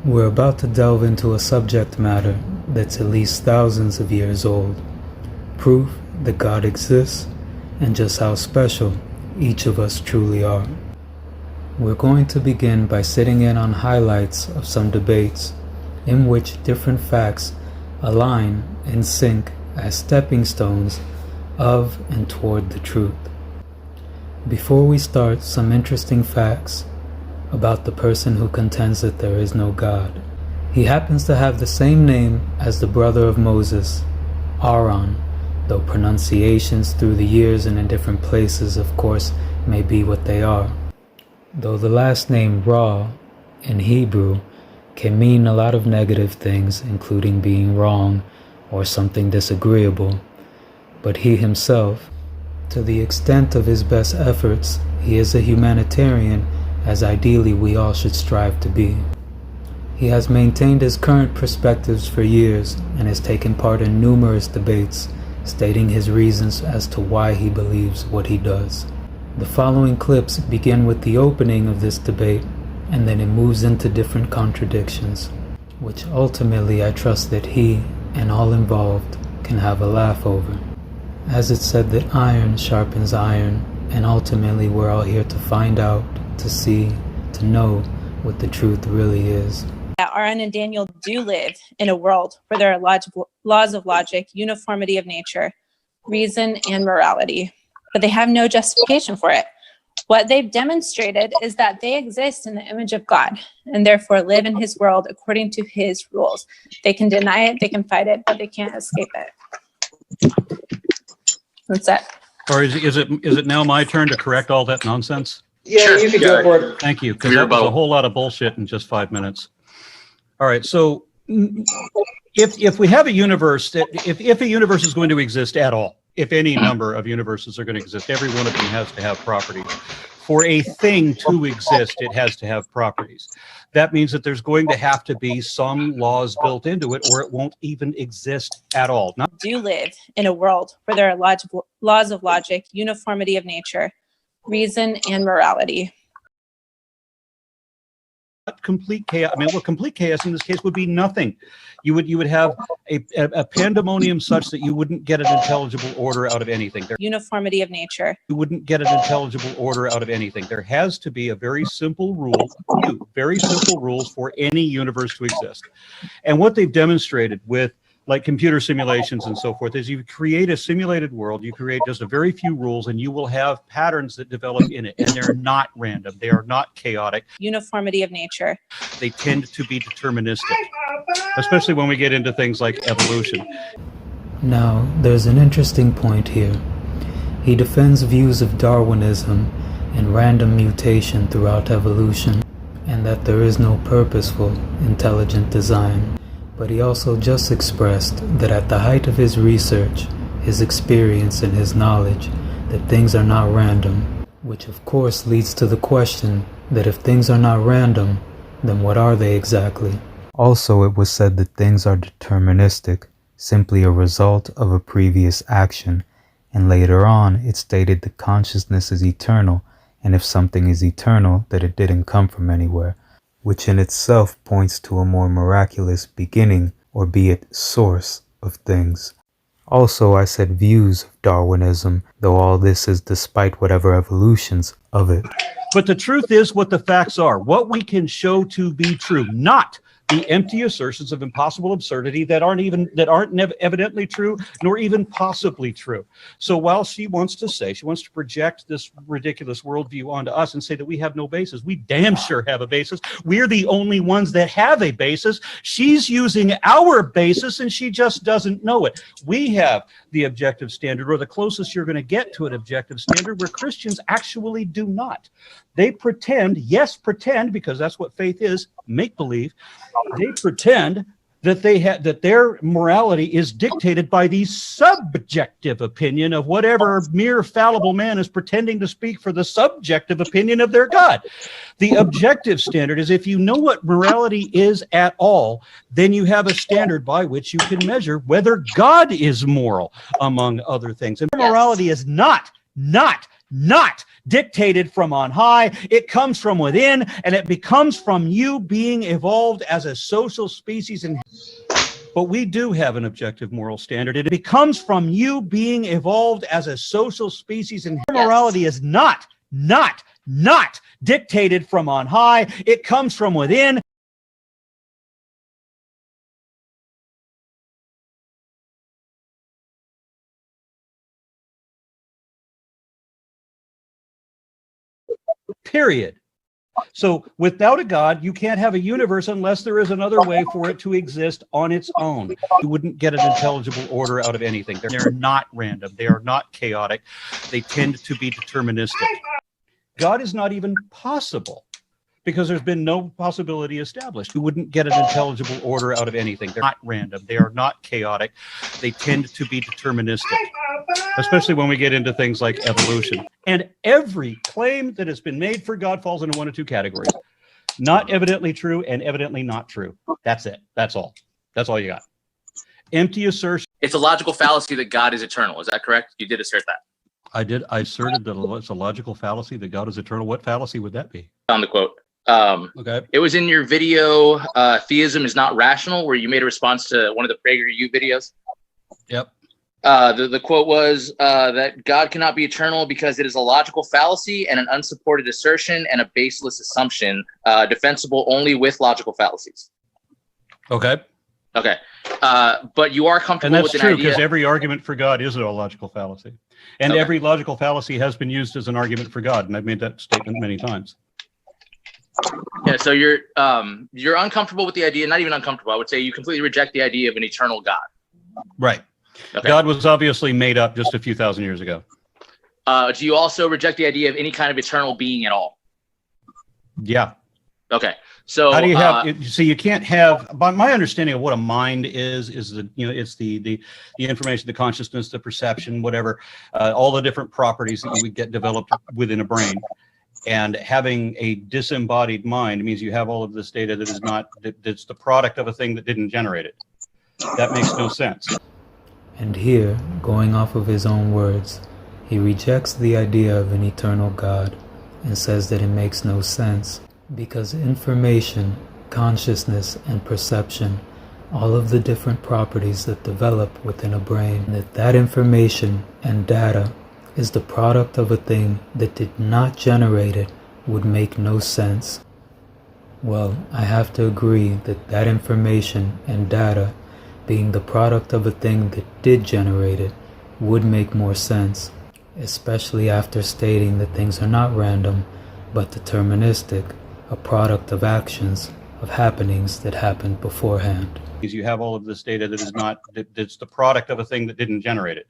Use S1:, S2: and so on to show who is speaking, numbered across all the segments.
S1: We're about to delve into a subject matter that's at least thousands of years old. Proof that God exists and just how special each of us truly are. We're going to begin by sitting in on highlights of some debates in which different facts align and sync as stepping stones of and toward the truth. Before we start, some interesting facts about the person who contends that there is no God. He happens to have the same name as the brother of Moses, Aaron, though pronunciations through the years and in different places, of course, may be what they are. Though the last name Ra in Hebrew can mean a lot of negative things, including being wrong or something disagreeable, but he himself, to the extent of his best efforts, he is a humanitarian, as ideally we all should strive to be. He has maintained his current perspectives for years and has taken part in numerous debates, stating his reasons as to why he believes what he does. The following clips begin with the opening of this debate, and then it moves into different contradictions, which ultimately I trust that he and all involved can have a laugh over. As it's said that iron sharpens iron, and ultimately we're all here to find out, to see, to know what the truth really is.
S2: Aaron and Daniel do live in a world where there are laws of logic, uniformity of nature, reason, and morality, but they have no justification for it. What they've demonstrated is that they exist in the image of God and therefore live in his world according to his rules. They can deny it, they can fight it, but they can't escape it. That's it.
S3: Or is it now my turn to correct all that nonsense?
S4: Yeah, sure, you can go for it.
S3: Thank you, because that was a whole lot of bullshit in just 5 minutes. All right, so if we have a universe, if a universe is going to exist at all, if any number of universes are going to exist, every one of them has to have properties. For a thing to exist, it has to have properties. That means that there's going to have to be some laws built into it, or it won't even exist at all.
S2: Do live in a world where there are laws of logic, uniformity of nature, reason, and morality.
S3: Complete chaos. I mean, well, complete chaos in this case would be nothing. You would have a pandemonium such that you wouldn't get an intelligible order out of anything.
S2: Uniformity of nature.
S3: You wouldn't get an intelligible order out of anything. There has to be a very simple rule, very simple rules for any universe to exist. And what they've demonstrated with like computer simulations and so forth is you create a simulated world, you create just a very few rules, and you will have patterns that develop in it, and they're not random, they are not chaotic.
S2: Uniformity of nature.
S3: They tend to be deterministic, especially when we get into things like evolution.
S1: Now, there's an interesting point here. He defends views of Darwinism and random mutation throughout evolution, and that there is no purposeful, intelligent design. But he also just expressed that at the height of his research, his experience and his knowledge, that things are not random, which of course leads to the question that if things are not random, then what are they exactly? Also, it was said that things are deterministic, simply a result of a previous action, and later on it stated that consciousness is eternal, and if something is eternal, that it didn't come from anywhere, which in itself points to a more miraculous beginning, or be it source of things. Also, I said views of Darwinism, though all this is despite whatever evolutions of it.
S3: But the truth is what the facts are, what we can show to be true, not the empty assertions of impossible absurdity that aren't evidently true, nor even possibly true. So while she wants to project this ridiculous worldview onto us and say that we have no basis, we damn sure have a basis. We're the only ones that have a basis. She's using our basis and she just doesn't know it. We have the objective standard, or the closest you're going to get to an objective standard, where Christians actually do not. They pretend, yes, pretend, because that's what faith is, make believe. They pretend that that their morality is dictated by the subjective opinion of whatever mere fallible man is pretending to speak for the subjective opinion of their God. The objective standard is, if you know what morality is at all, then you have a standard by which you can measure whether God is moral, among other things. And morality is not not dictated from on high. It comes from within, and it becomes from you being evolved as a social species. But we do have an objective moral standard. It becomes from you being evolved as a social species, and morality is not dictated from on high. It comes from within. Period. So without a God, you can't have a universe unless there is another way for it to exist on its own. You wouldn't get an intelligible order out of anything. They're not random. They are not chaotic. They tend to be deterministic. God is not even possible because there's been no possibility established. You wouldn't get an intelligible order out of anything. They're not random. They are not chaotic. They tend to be deterministic, especially when we get into things like evolution. And every claim that has been made for God falls into one of two categories: not evidently true and evidently not true. That's it. That's all. That's all you got. Empty assertion.
S5: It's a logical fallacy that God is eternal. Is that correct? You did assert that.
S3: I did. I asserted that it's a logical fallacy that God is eternal. What fallacy would that be?
S5: Found the quote.
S3: Okay.
S5: It was in your video, Theism is Not Rational, where you made a response to one of the PragerU videos.
S3: Yep.
S5: The quote was that God cannot be eternal because it is a logical fallacy and an unsupported assertion and a baseless assumption, defensible only with logical fallacies.
S3: Okay.
S5: Okay. But you are comfortable
S3: And
S5: with
S3: that's
S5: an
S3: true
S5: idea.
S3: because every argument for God is a logical fallacy. And
S5: Okay.
S3: every logical fallacy has been used as an argument for God. And I've made that statement many times.
S5: Yeah, so you're uncomfortable with the idea, not even uncomfortable. I would say you completely reject the idea of an eternal God.
S3: Right.
S5: Okay.
S3: God was obviously made up just a few thousand years ago.
S5: Do you also reject the idea of any kind of eternal being at all?
S3: Yeah.
S5: Okay. So
S3: How do you have? So you can't have. By my understanding of what a mind is the it's the information, the consciousness, the perception, whatever, all the different properties that you would get developed within a brain. And having a disembodied mind means you have all of this data that is not that's the product of a thing that didn't generate it. That makes no sense.
S1: And here, going off of his own words, he rejects the idea of an eternal God and says that it makes no sense because information, consciousness, and perception, all of the different properties that develop within a brain, that information and data is the product of a thing that did not generate it would make no sense. Well, I have to agree that that information and data being the product of a thing that did generate it would make more sense, especially after stating that things are not random, but deterministic, a product of actions, of happenings that happened beforehand.
S3: Because you have all of this data that is not that's the product of a thing that didn't generate it.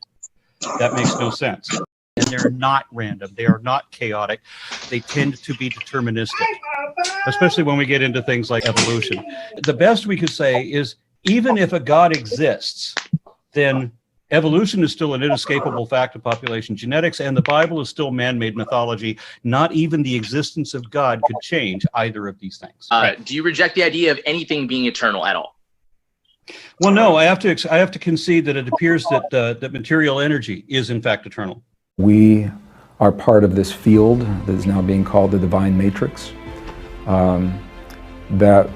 S3: That makes no sense. And they're not random. They are not chaotic. They tend to be deterministic, especially when we get into things like evolution. The best we could say is even if a God exists, then evolution is still an inescapable fact of population genetics, and the Bible is still man-made mythology. Not even the existence of God could change either of these things.
S5: Do you reject the idea of anything being eternal at all?
S3: Well, no, I have to concede that it appears that that material energy is in fact eternal.
S6: We are part of this field that is now being called the divine matrix. That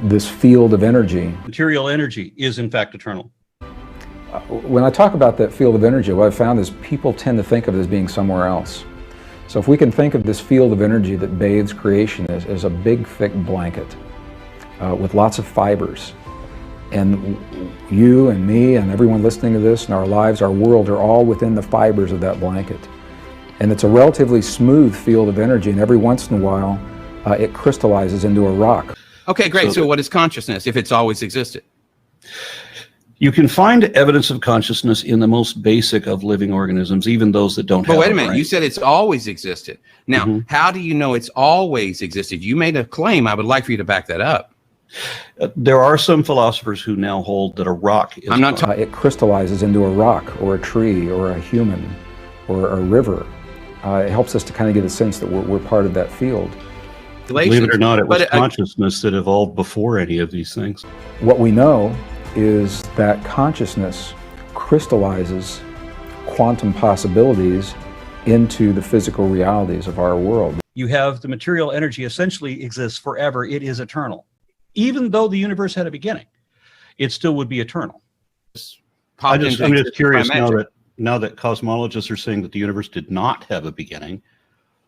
S6: this field of energy.
S3: Material energy is in fact eternal.
S6: When I talk about that field of energy, what I've found is people tend to think of it as being somewhere else. So if we can think of this field of energy that bathes creation as a big thick blanket with lots of fibers, and you and me and everyone listening to this and our lives, our world are all within the fibers of that blanket. And it's a relatively smooth field of energy, and every once in a while it crystallizes into a rock.
S7: Okay, great. So what is consciousness if it's always existed?
S3: You can find evidence of consciousness in the most basic of living organisms, even those that don't have.
S7: But wait a minute, you said it's always existed. Now, how do you know it's always existed? You made a claim. I would like for you to back that up.
S3: There are some philosophers who now hold that a rock is.
S7: I'm not talking.
S6: It crystallizes into a rock or a tree or a human or a river. It helps us to kind of get a sense that we're part of that field.
S3: Believe it or not, it was consciousness that evolved before any of these things.
S6: What we know is that consciousness crystallizes quantum possibilities into the physical realities of our world.
S3: You have the material energy essentially exists forever. It is eternal. Even though the universe had a beginning, it still would be eternal.
S7: I'm
S3: just curious now that cosmologists are saying that the universe did not have a beginning,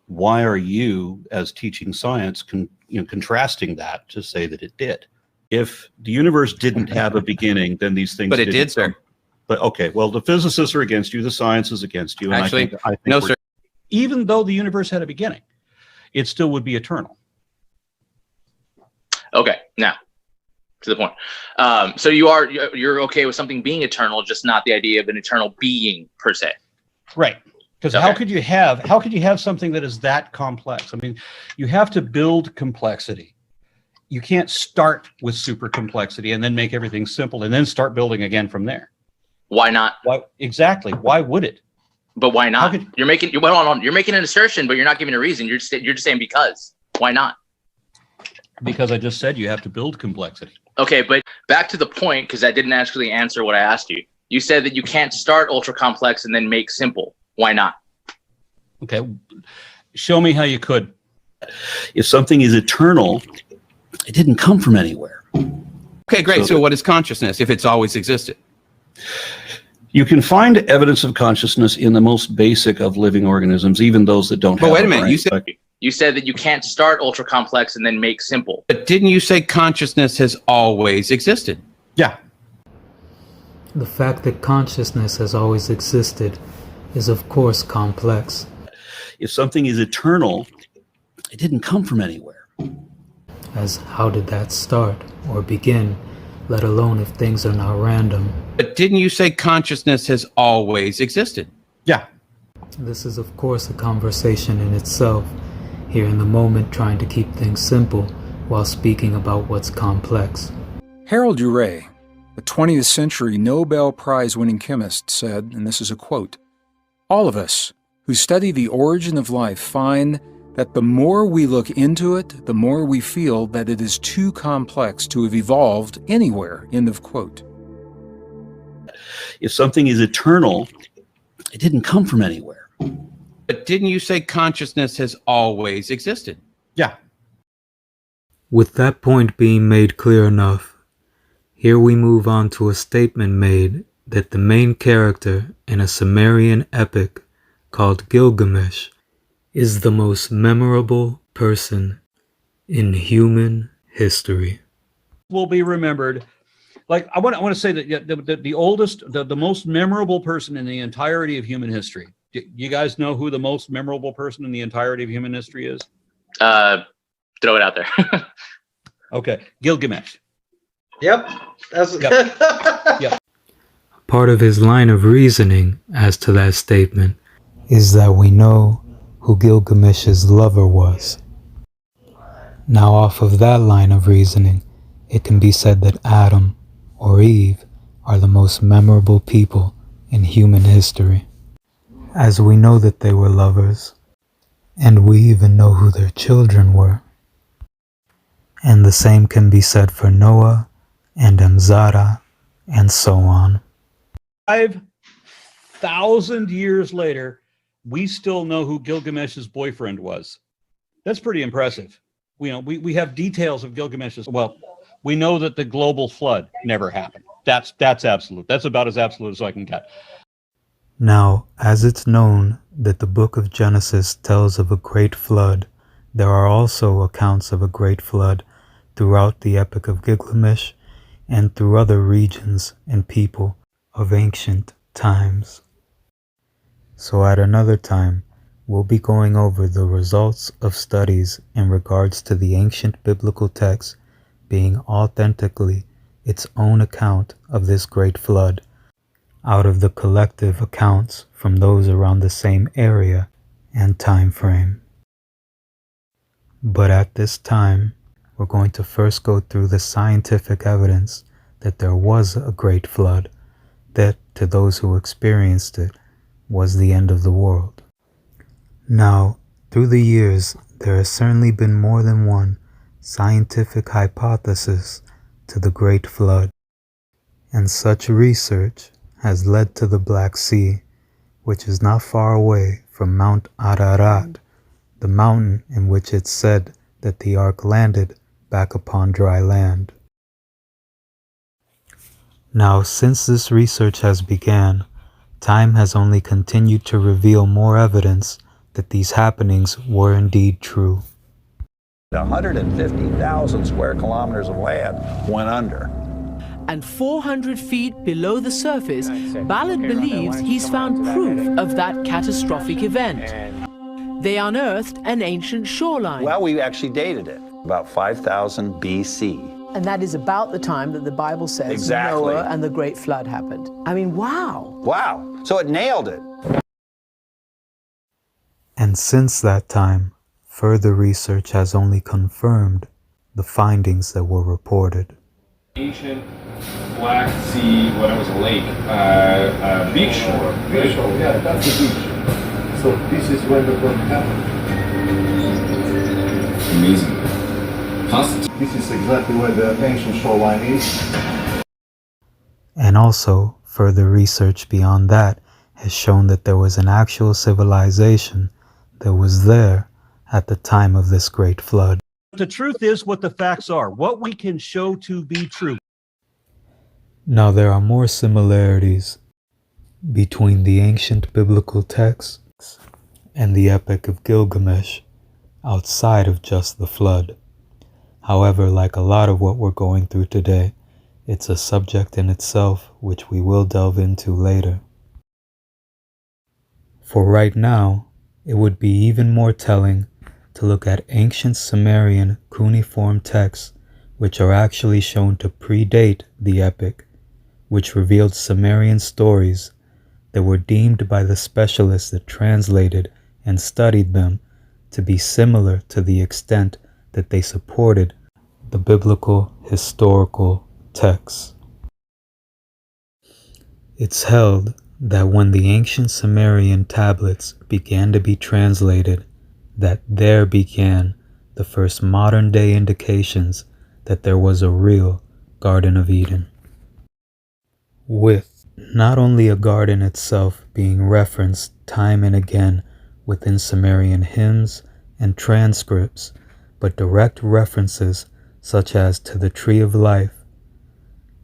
S3: why are you, as teaching science, contrasting that to say that it did? If the universe didn't have a beginning, then these things.
S7: But it did, sir.
S3: But okay, well, the physicists are against you, the science is against you. And
S7: Actually,
S3: I think
S7: no, sir.
S3: Even though the universe had a beginning, it still would be eternal.
S5: Okay, now to the point. So you're okay with something being eternal, just not the idea of an eternal being per se.
S3: Right. Because
S5: Okay.
S3: how could you have something that is that complex? I mean, you have to build complexity. You can't start with super complexity and then make everything simple and then start building again from there.
S5: Why not?
S3: Why exactly? Why would it?
S5: But why not? You're making an assertion, but you're not giving a reason. You're just saying because. Why not?
S3: Because I just said you have to build complexity.
S5: Okay, but back to the point, because that didn't actually answer what I asked you. You said that you can't start ultra complex and then make simple. Why not?
S3: Okay, show me how you could. If something is eternal, it didn't come from anywhere.
S7: Okay, great. So what is consciousness if it's always existed?
S3: You can find evidence of consciousness in the most basic of living organisms, even those that don't have.
S7: But wait a minute,
S5: you said that you can't start ultra complex and then make simple.
S7: But didn't you say consciousness has always existed?
S3: Yeah.
S1: The fact that consciousness has always existed is of course complex.
S3: If something is eternal, it didn't come from anywhere.
S1: As how did that start or begin, let alone if things are not random.
S7: But didn't you say consciousness has always existed?
S3: Yeah.
S1: This is of course a conversation in itself, here in the moment trying to keep things simple while speaking about what's complex.
S8: Harold Urey, a 20th century Nobel Prize-winning chemist, said, and this is a quote, "All of us who study the origin of life find that the more we look into it, the more we feel that it is too complex to have evolved anywhere," end of quote.
S3: If something is eternal, it didn't come from anywhere.
S7: But didn't you say consciousness has always existed?
S3: Yeah.
S1: With that point being made clear enough, here we move on to a statement made that the main character in a Sumerian epic called Gilgamesh is the most memorable person in human history.
S3: Will be remembered. Like I want to say that the oldest, the most memorable person in the entirety of human history. Do you guys know who the most memorable person in the entirety of human history is?
S5: Throw it out there.
S3: Okay, Gilgamesh.
S4: Yep.
S3: Yep.
S1: Part of his line of reasoning as to that statement is that we know who Gilgamesh's lover was. Now off of that line of reasoning, it can be said that Adam or Eve are the most memorable people in human history, as we know that they were lovers, and we even know who their children were. And the same can be said for Noah and Amzara and so on.
S3: 5,000 years later, we still know who Gilgamesh's boyfriend was. That's pretty impressive. We have details of Gilgamesh's. Well, we know that the global flood never happened. That's absolute. That's about as absolute as I can get.
S1: Now, as it's known that the book of Genesis tells of a great flood, there are also accounts of a great flood throughout the epic of Gilgamesh and through other regions and people of ancient times. So at another time, we'll be going over the results of studies in regards to the ancient biblical text being authentically its own account of this great flood, out of the collective accounts from those around the same area and time frame. But at this time, we're going to first go through the scientific evidence that there was a great flood, that to those who experienced it was the end of the world. Now, through the years, there has certainly been more than one scientific hypothesis to the Great Flood, and such research has led to the Black Sea, which is not far away from Mount Ararat, the mountain in which it's said that the ark landed back upon dry land. Now, since this research has began, time has only continued to reveal more evidence that these happenings were indeed true.
S9: 150,000 square kilometers of land went under.
S10: And 400 feet below the surface, Ballard believes he's found proof of that catastrophic event. They unearthed an ancient shoreline.
S9: Well, we actually dated it, about 5,000 BC.
S10: And that is about the time that the Bible says
S9: Exactly.
S10: Noah and the Great Flood happened. I mean, wow.
S9: Wow, so it nailed it.
S1: And since that time, further research has only confirmed the findings that were reported.
S11: Ancient Black Sea, when it was a lake, beach shore.
S12: Beach shore, yeah, that's the beach. So this is when the flood happened.
S11: Amazing.
S12: This is exactly where the ancient shoreline is.
S1: And also, further research beyond that has shown that there was an actual civilization that was there at the time of this great flood.
S3: The truth is what the facts are, what we can show to be true.
S1: Now, there are more similarities between the ancient biblical texts and the Epic of Gilgamesh outside of just the flood. However, like a lot of what we're going through today, it's a subject in itself which we will delve into later. For right now, it would be even more telling to look at ancient Sumerian cuneiform texts which are actually shown to predate the epic, which revealed Sumerian stories that were deemed by the specialists that translated and studied them to be similar to the extent that they supported the biblical historical texts. It's held that when the ancient Sumerian tablets began to be translated, that there began the first modern day indications that there was a real Garden of Eden, with not only a garden itself being referenced time and again within Sumerian hymns and transcripts, but direct references such as to the tree of life.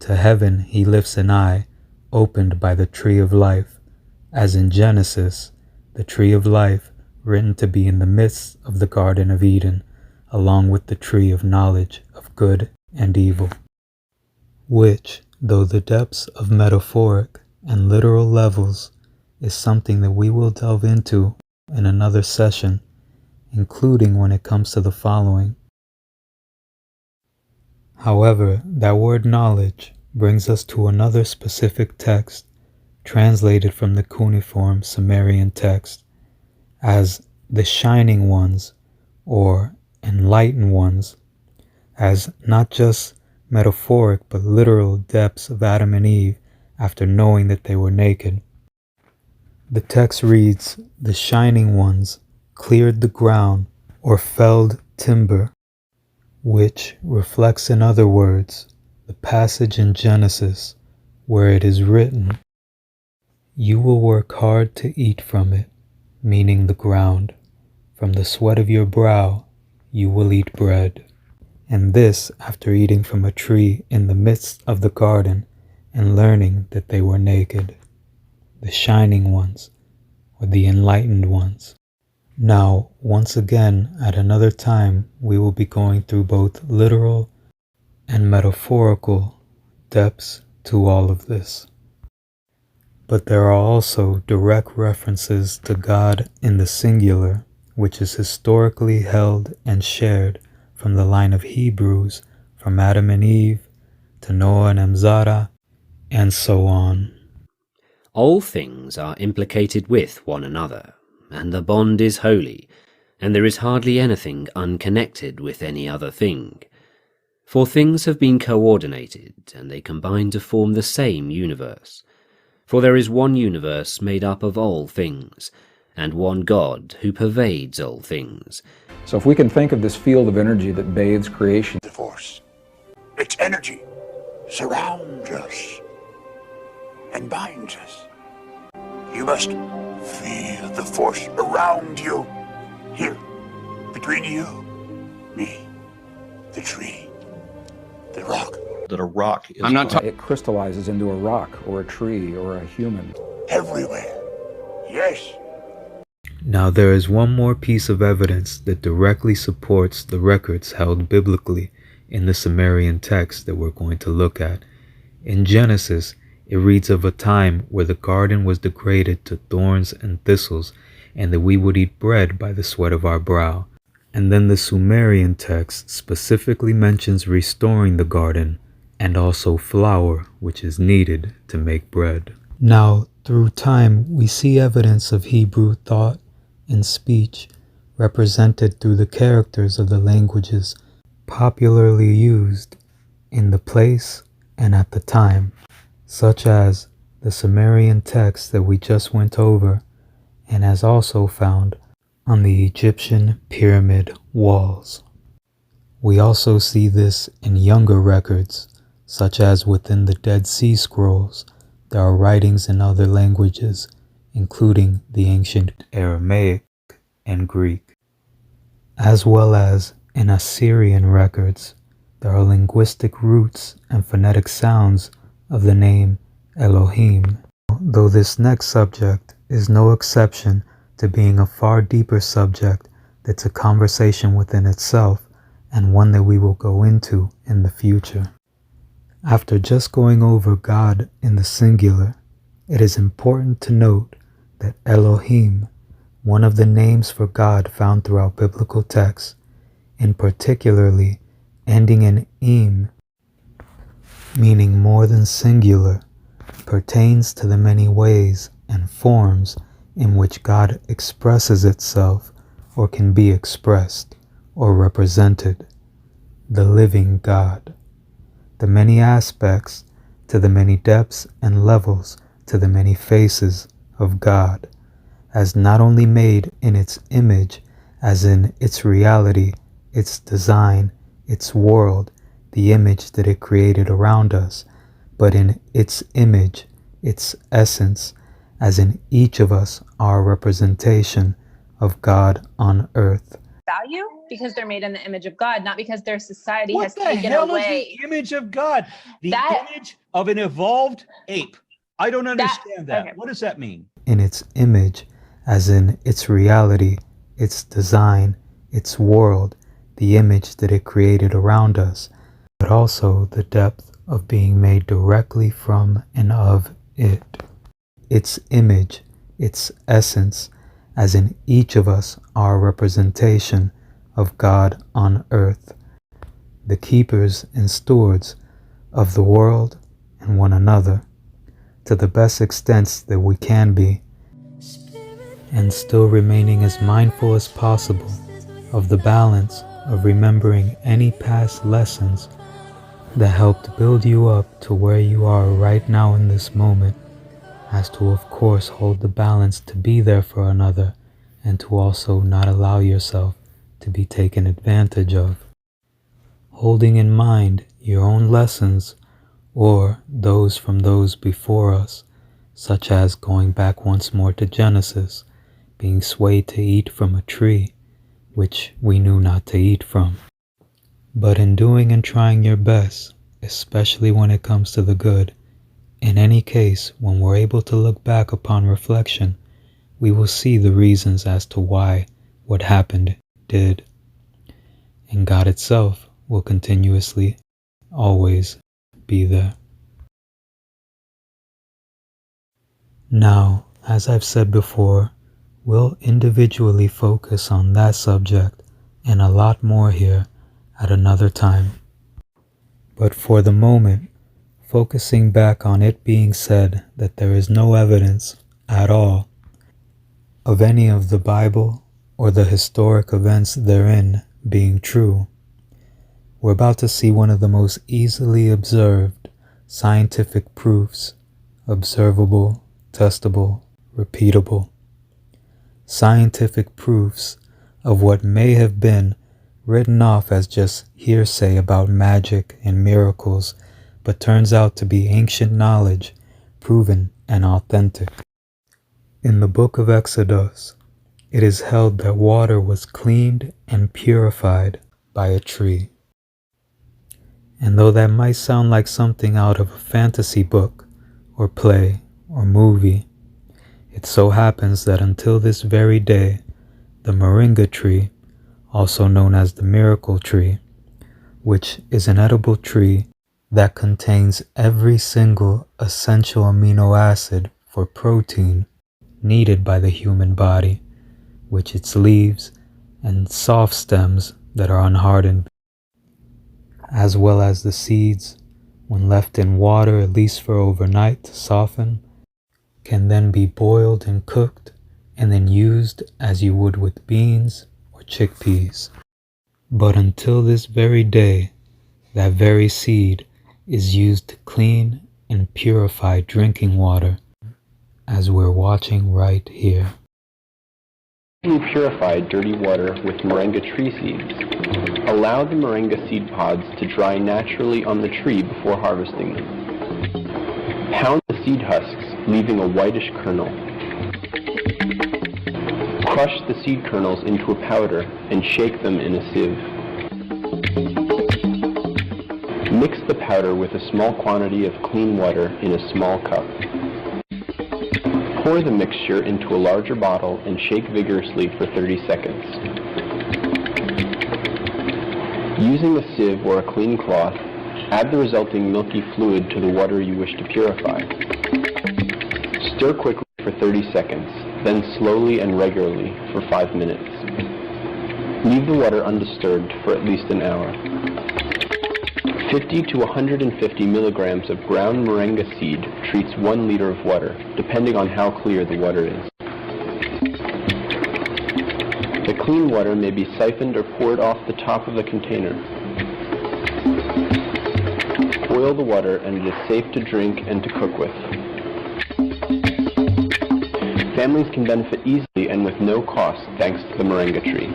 S1: To heaven he lifts an eye, opened by the tree of life, as in Genesis, the tree of life written to be in the midst of the Garden of Eden, along with the tree of knowledge of good and evil, which, though the depths of metaphoric and literal levels, is something that we will delve into in another session, including when it comes to the following. However, that word knowledge brings us to another specific text translated from the cuneiform Sumerian text as the shining ones or enlightened ones, as not just metaphoric but literal depths of Adam and Eve after knowing that they were naked. The text reads, "The shining ones cleared the ground or felled timber," which reflects, in other words, the passage in Genesis where it is written, "You will work hard to eat from it," meaning the ground. "From the sweat of your brow you will eat bread." And this after eating from a tree in the midst of the garden and learning that they were naked. The shining ones, or the enlightened ones. Now, once again, at another time, we will be going through both literal and metaphorical depths to all of this. But there are also direct references to God in the singular, which is historically held and shared from the line of Hebrews, from Adam and Eve to Noah and Amzara, and so on.
S13: All things are implicated with one another, and the bond is holy, and there is hardly anything unconnected with any other thing. For things have been coordinated, and they combine to form the same universe. For there is one universe made up of all things, and one God who pervades all things.
S6: So if we can think of this field of energy that bathes creation,
S14: the force, its energy surrounds us and binds us. You must Feel the force around you. Here, between you, me, the tree, the rock.
S3: That a rock is.
S7: I'm not talking.
S6: It crystallizes into a rock or a tree or a human.
S14: Everywhere. Yes.
S1: Now there is one more piece of evidence that directly supports the records held biblically in the Sumerian text that we're going to look at. In Genesis, it reads of a time where the garden was degraded to thorns and thistles, and that we would eat bread by the sweat of our brow. And then the Sumerian text specifically mentions restoring the garden and also flour, which is needed to make bread. Now, through time, we see evidence of Hebrew thought and speech represented through the characters of the languages popularly used in the place and at the time, such as the Sumerian text that we just went over, and as also found on the Egyptian pyramid walls. We also see this in younger records, such as within the Dead Sea Scrolls. There are writings in other languages, including the ancient Aramaic and Greek. As well as in Assyrian records, there are linguistic roots and phonetic sounds of the name Elohim. Though this next subject is no exception to being a far deeper subject that's a conversation within itself, and one that we will go into in the future. After just going over God in the singular, it is important to note that Elohim, one of the names for God found throughout biblical texts, in particularly ending in im, meaning more than singular, pertains to the many ways and forms in which God expresses itself or can be expressed or represented, the living God. The many aspects to the many depths and levels to the many faces of God, as not only made in its image, as in its reality, its design, its world, the image that it created around us, but in its image, its essence, as in each of us our representation of God on earth.
S2: Value because they're made in the image of God, not because their society
S3: What
S2: has
S3: the
S2: taken
S3: hell
S2: away.
S3: is the image of God? The
S2: That-
S3: image of an evolved ape. I don't understand that.
S2: okay.
S3: What does that mean?
S1: In its image, as in its reality, its design, its world, the image that it created around us, but also the depth of being made directly from and of it. Its image, its essence, as in each of us our representation of God on earth, the keepers and stewards of the world and one another, to the best extents that we can be, and still remaining as mindful as possible of the balance of remembering any past lessons that helped build you up to where you are right now in this moment, as to of course hold the balance to be there for another, and to also not allow yourself to be taken advantage of. Holding in mind your own lessons, or those from those before us, such as going back once more to Genesis, being swayed to eat from a tree, which we knew not to eat from. But in doing and trying your best, especially when it comes to the good, in any case, when we're able to look back upon reflection, we will see the reasons as to why what happened did. And God itself will continuously, always be there. Now, as I've said before, we'll individually focus on that subject and a lot more here at another time. But for the moment, focusing back on it being said that there is no evidence at all of any of the Bible or the historic events therein being true, we're about to see one of the most easily observed scientific proofs, observable, testable, repeatable, scientific proofs of what may have been written off as just hearsay about magic and miracles, but turns out to be ancient knowledge, proven and authentic. In the book of Exodus, it is held that water was cleaned and purified by a tree. And though that might sound like something out of a fantasy book, or play, or movie, it so happens that until this very day, the moringa tree, also known as the miracle tree, which is an edible tree that contains every single essential amino acid for protein needed by the human body, which its leaves and soft stems that are unhardened, as well as the seeds, when left in water at least for overnight to soften, can then be boiled and cooked and then used as you would with beans or chickpeas. But until this very day, that very seed is used to clean and purify drinking water, as we're watching right here.
S15: Purified dirty water with moringa tree seeds. Allow the moringa seed pods to dry naturally on the tree before harvesting them. Pound the seed husks, leaving a whitish kernel. Crush the seed kernels into a powder and shake them in a sieve. Mix the powder with a small quantity of clean water in a small cup. Pour the mixture into a larger bottle and shake vigorously for 30 seconds. Using a sieve or a clean cloth, add the resulting milky fluid to the water you wish to purify. Stir quickly for 30 seconds, then slowly and regularly for 5 minutes. Leave the water undisturbed for at least an hour. 50 to 150 milligrams of ground moringa seed treats 1 liter of water, depending on how clear the water is. The clean water may be siphoned or poured off the top of the container. Boil the water and it is safe to drink and to cook with. Families can benefit easily and with no cost thanks to the moringa tree.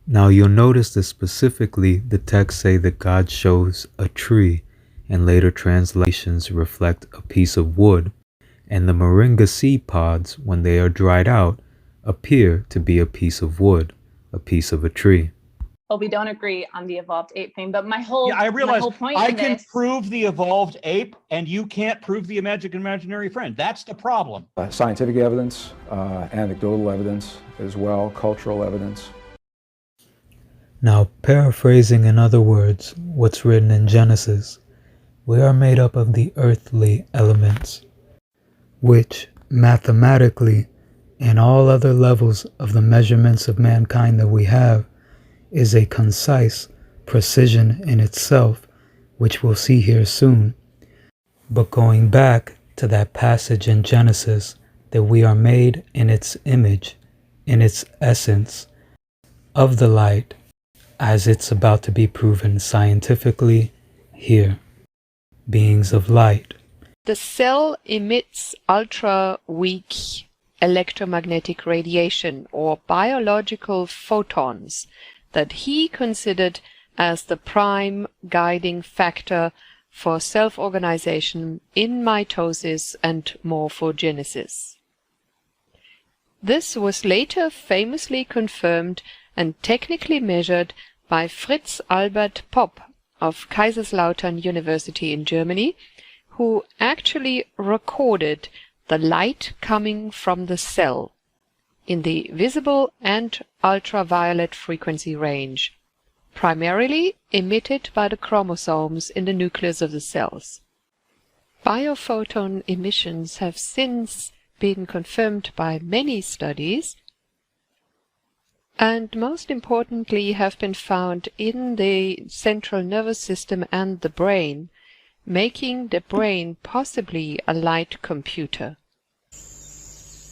S1: Now you'll notice that specifically the texts say that God shows a tree, and later translations reflect a piece of wood, and the moringa seed pods, when they are dried out, appear to be a piece of wood, a piece of a tree.
S2: Well, we don't agree on the evolved ape thing, but my whole
S3: I realize
S2: my whole point
S3: I
S2: in
S3: can
S2: this,
S3: prove the evolved ape, and you can't prove the imaginary friend. That's the problem.
S6: Scientific evidence, anecdotal evidence as well, cultural evidence.
S1: Now, paraphrasing in other words what's written in Genesis, we are made up of the earthly elements, which mathematically and all other levels of the measurements of mankind that we have is a concise precision in itself, which we'll see here soon. But going back to that passage in Genesis, that we are made in its image, in its essence, of the light, as it's about to be proven scientifically here. Beings of light.
S16: The cell emits ultra-weak electromagnetic radiation or biological photons that he considered as the prime guiding factor for self-organization in mitosis and morphogenesis. This was later famously confirmed and technically measured by Fritz Albert Popp of Kaiserslautern University in Germany, who actually recorded the light coming from the cell in the visible and ultraviolet frequency range, primarily emitted by the chromosomes in the nucleus of the cells. Biophoton emissions have since been confirmed by many studies, and most importantly have been found in the central nervous system and the brain, making the brain possibly a light computer.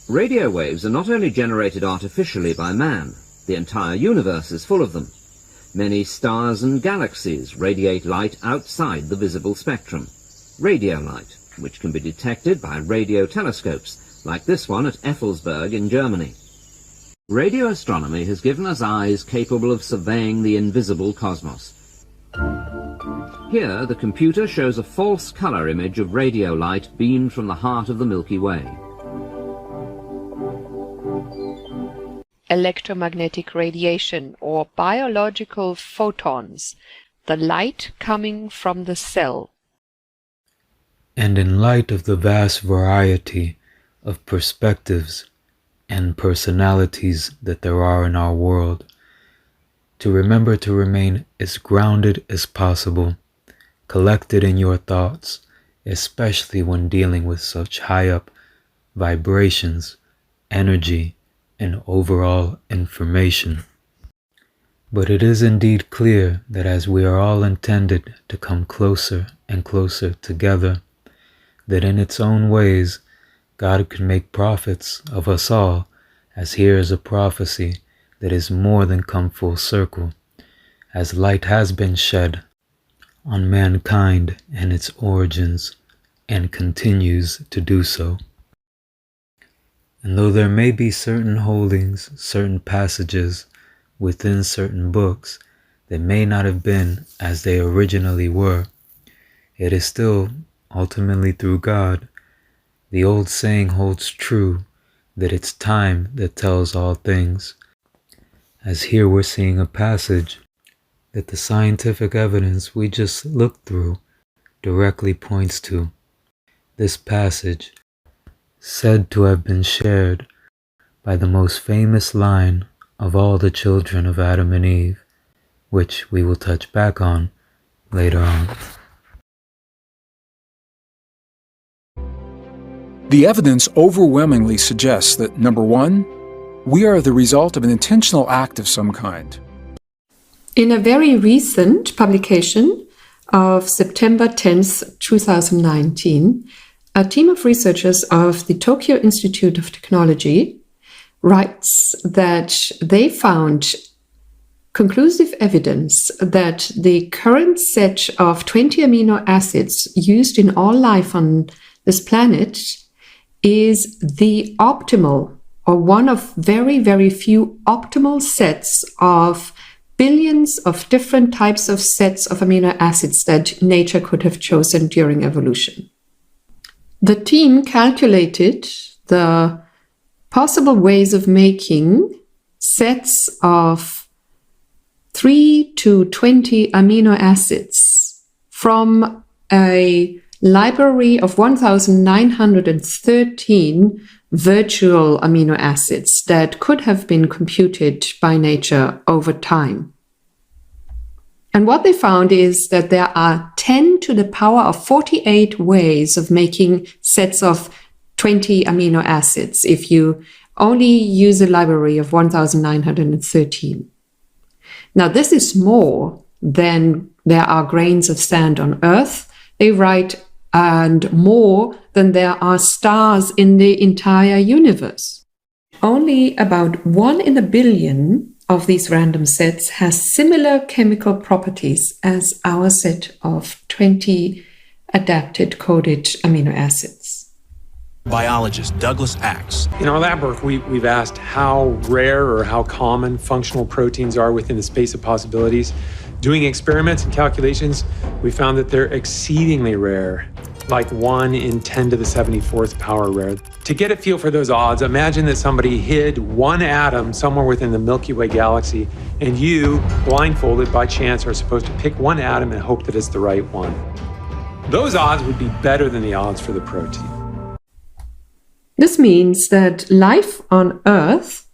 S17: Radio waves are not only generated artificially by man, the entire universe is full of them. Many stars and galaxies radiate light outside the visible spectrum, radio light, which can be detected by radio telescopes, like this one at Effelsberg in Germany. Radio astronomy has given us eyes capable of surveying the invisible cosmos. Here, the computer shows a false color image of radio light beamed from the heart of the Milky Way.
S16: electromagnetic radiation or biological photons, the light coming from the cell.
S1: And in light of the vast variety of perspectives and personalities that there are in our world, to remember to remain as grounded as possible, collected in your thoughts, especially when dealing with such high up vibrations, energy, and overall information. But it is indeed clear that as we are all intended to come closer and closer together, that in its own ways God could make prophets of us all, as here is a prophecy that is more than come full circle, as light has been shed on mankind and its origins, and continues to do so. And though there may be certain holdings, certain passages within certain books that may not have been as they originally were, it is still, ultimately through God, the old saying holds true that it's time that tells all things. As here we're seeing a passage that the scientific evidence we just looked through directly points to. This passage, said to have been shared by the most famous line of all the children of Adam and Eve, which we will touch back on later on.
S8: The evidence overwhelmingly suggests that, number one, we are the result of an intentional act of some kind.
S18: In a very recent publication of September 10th, 2019, a team of researchers of the Tokyo Institute of Technology writes that they found conclusive evidence that the current set of 20 amino acids used in all life on this planet is the optimal, or one of very, very few optimal sets of billions of different types of sets of amino acids that nature could have chosen during evolution. The team calculated the possible ways of making sets of 3 to 20 amino acids from a library of 1,913 virtual amino acids that could have been computed by nature over time. And what they found is that there are 10 to the power of 48 ways of making sets of 20 amino acids if you only use a library of 1,913. Now, this is more than there are grains of sand on Earth, they write, and more than there are stars in the entire universe. Only about 1 in a billion of these random sets has similar chemical properties as our set of 20 adapted coded amino acids.
S19: Biologist Douglas Axe.
S20: In our lab work, we've asked how rare or how common functional proteins are within the space of possibilities. Doing experiments and calculations, we found that they're exceedingly rare, like 1 in 10 to the 74th power rare. To get a feel for those odds, imagine that somebody hid one atom somewhere within the Milky Way galaxy, and you, blindfolded by chance, are supposed to pick one atom and hope that it's the right one. Those odds would be better than the odds for the protein.
S18: This means that life on Earth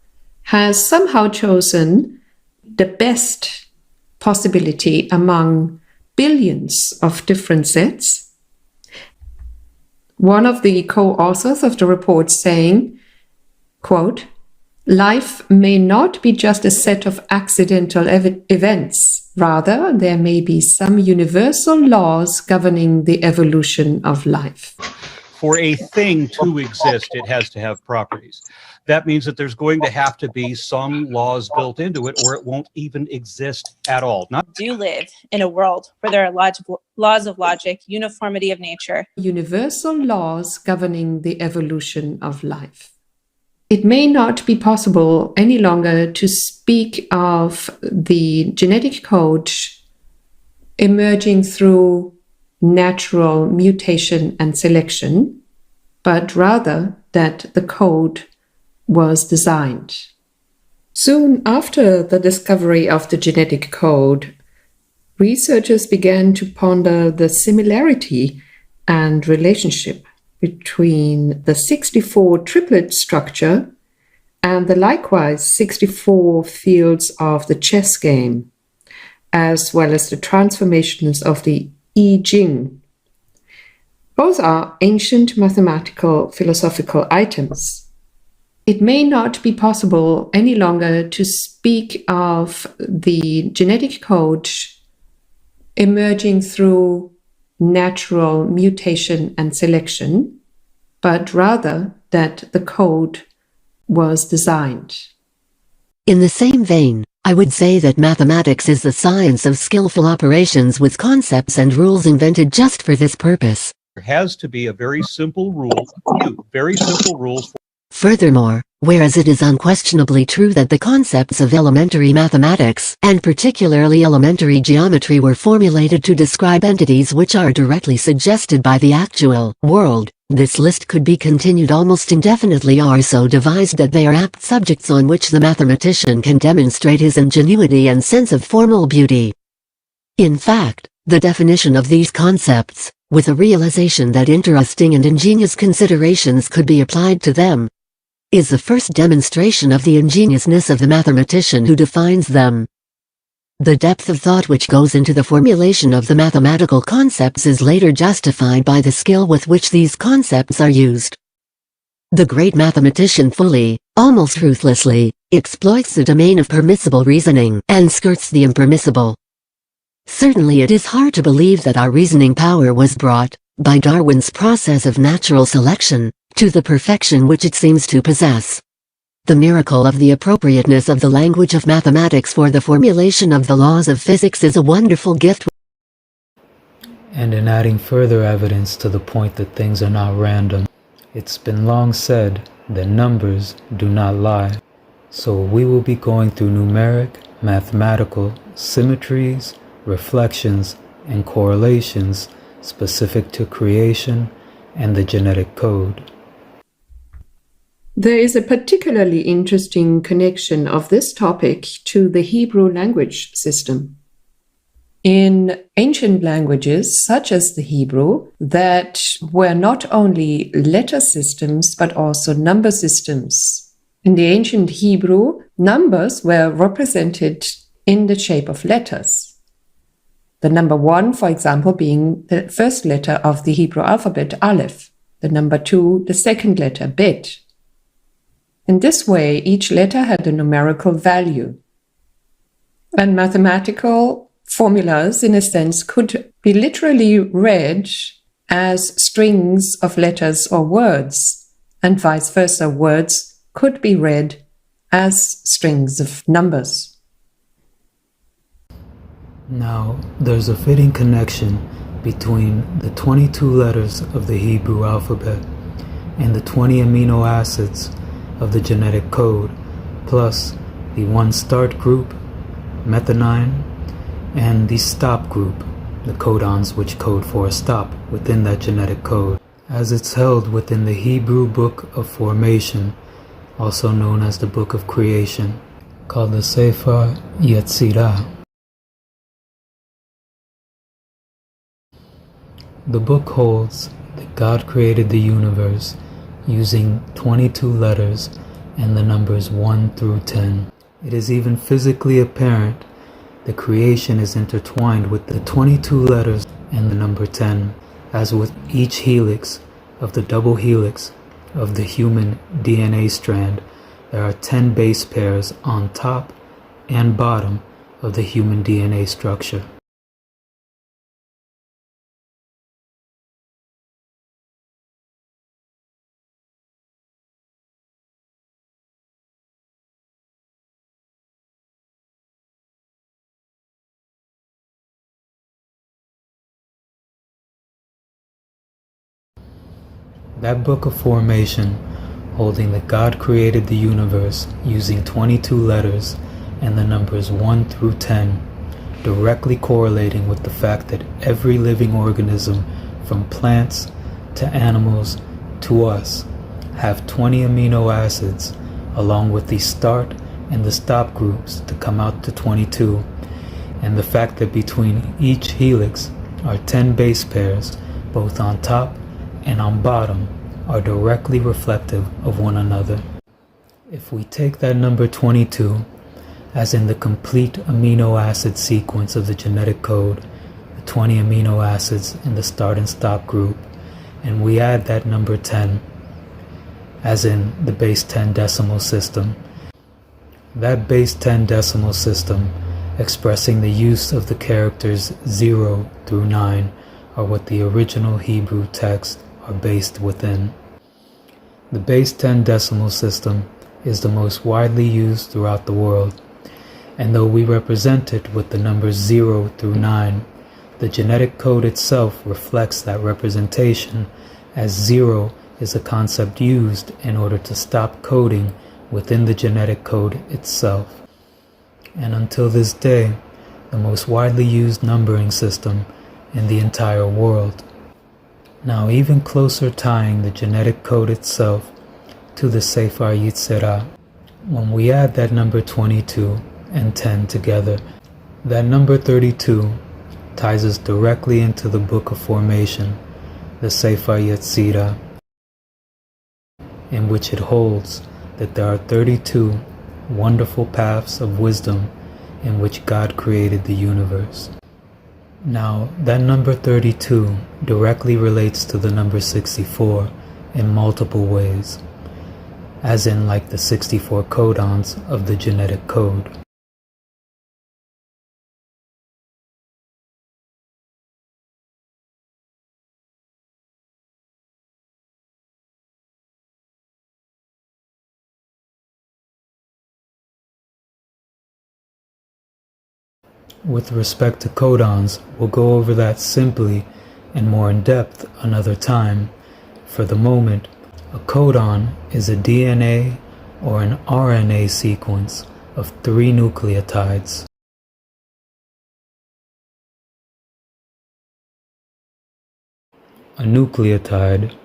S18: has somehow chosen the best possibility among billions of different sets. One of the co-authors of the report saying, quote, "Life may not be just a set of accidental events. Rather, there may be some universal laws governing the evolution of life."
S3: For a thing to exist, it has to have properties. That means that there's going to have to be some laws built into it, or it won't even exist at all.
S2: Do live in a world where there are laws of logic, uniformity of nature.
S18: Universal laws governing the evolution of life. It may not be possible any longer to speak of the genetic code emerging through natural mutation and selection, but rather that the code was designed. Soon after the discovery of the genetic code, researchers began to ponder the similarity and relationship between the 64 triplet structure and the likewise 64 fields of the chess game, as well as the transformations of the I Ching. Both are ancient mathematical philosophical items. It may not be possible any longer to speak of the genetic code emerging through natural mutation and selection, but rather that the code was designed.
S21: In the same vein, I would say that mathematics is the science of skillful operations with concepts and rules invented just for this purpose.
S3: There has to be a very simple rule, very simple rules.
S21: Furthermore, whereas it is unquestionably true that the concepts of elementary mathematics, and particularly elementary geometry, were formulated to describe entities which are directly suggested by the actual world, this list could be continued almost indefinitely, or so devised that they are apt subjects on which the mathematician can demonstrate his ingenuity and sense of formal beauty. In fact, the definition of these concepts, with a realization that interesting and ingenious considerations could be applied to them, is the first demonstration of the ingeniousness of the mathematician who defines them. The depth of thought which goes into the formulation of the mathematical concepts is later justified by the skill with which these concepts are used. The great mathematician fully, almost ruthlessly, exploits the domain of permissible reasoning and skirts the impermissible. Certainly it is hard to believe that our reasoning power was brought, by Darwin's process of natural selection, to the perfection which it seems to possess. The miracle of the appropriateness of the language of mathematics for the formulation of the laws of physics is a wonderful gift.
S1: And in adding further evidence to the point that things are not random, it's been long said that numbers do not lie. So we will be going through numeric, mathematical, symmetries, reflections, and correlations specific to creation and the genetic code.
S18: There is a particularly interesting connection of this topic to the Hebrew language system. In ancient languages, such as the Hebrew, that were not only letter systems but also number systems. In the ancient Hebrew, numbers were represented in the shape of letters. The number 1, for example, being the first letter of the Hebrew alphabet, Aleph. The number 2, the second letter, Bet. In this way, each letter had a numerical value. And mathematical formulas, in a sense, could be literally read as strings of letters or words, and vice versa. Words could be read as strings of numbers.
S1: Now, there's a fitting connection between the 22 letters of the Hebrew alphabet and the 20 amino acids of the genetic code, plus the one start group, methionine, and the stop group, the codons which code for a stop within that genetic code, as it's held within the Hebrew Book of Formation, also known as the Book of Creation, called the Sefer Yetzirah. The book holds that God created the universe using 22 letters and the numbers 1 through 10. It is even physically apparent that creation is intertwined with the 22 letters and the number 10, as with each helix of the double helix of the human DNA strand, there are 10 base pairs on top and bottom of the human DNA structure. That book of formation, holding that God created the universe using 22 letters and the numbers 1 through 10, directly correlating with the fact that every living organism, from plants to animals to us, have 20 amino acids, along with the start and the stop groups to come out to 22, and the fact that between each helix are 10 base pairs, both on top and on bottom, are directly reflective of one another. If we take that number 22, as in the complete amino acid sequence of the genetic code, the 20 amino acids in the start and stop group, and we add that number 10, as in the base 10 decimal system, that base 10 decimal system expressing the use of the characters 0 through 9 are what the original Hebrew text are based within. The base 10 decimal system is the most widely used throughout the world, and though we represent it with the numbers 0 through 9, the genetic code itself reflects that representation, as 0 is a concept used in order to stop coding within the genetic code itself. And until this day, the most widely used numbering system in the entire world. Now, even closer tying the genetic code itself to the Sefer Yetzirah, when we add that number 22 and 10 together, that number 32 ties us directly into the Book of Formation, the Sefer Yetzirah, in which it holds that there are 32 wonderful paths of wisdom in which God created the universe. Now, that number 32 directly relates to the number 64 in multiple ways, as in like the 64 codons of the genetic code. With respect to codons, we'll go over that simply and more in depth another time. For the moment, a codon is a DNA or an RNA sequence of 3 nucleotides. A nucleotide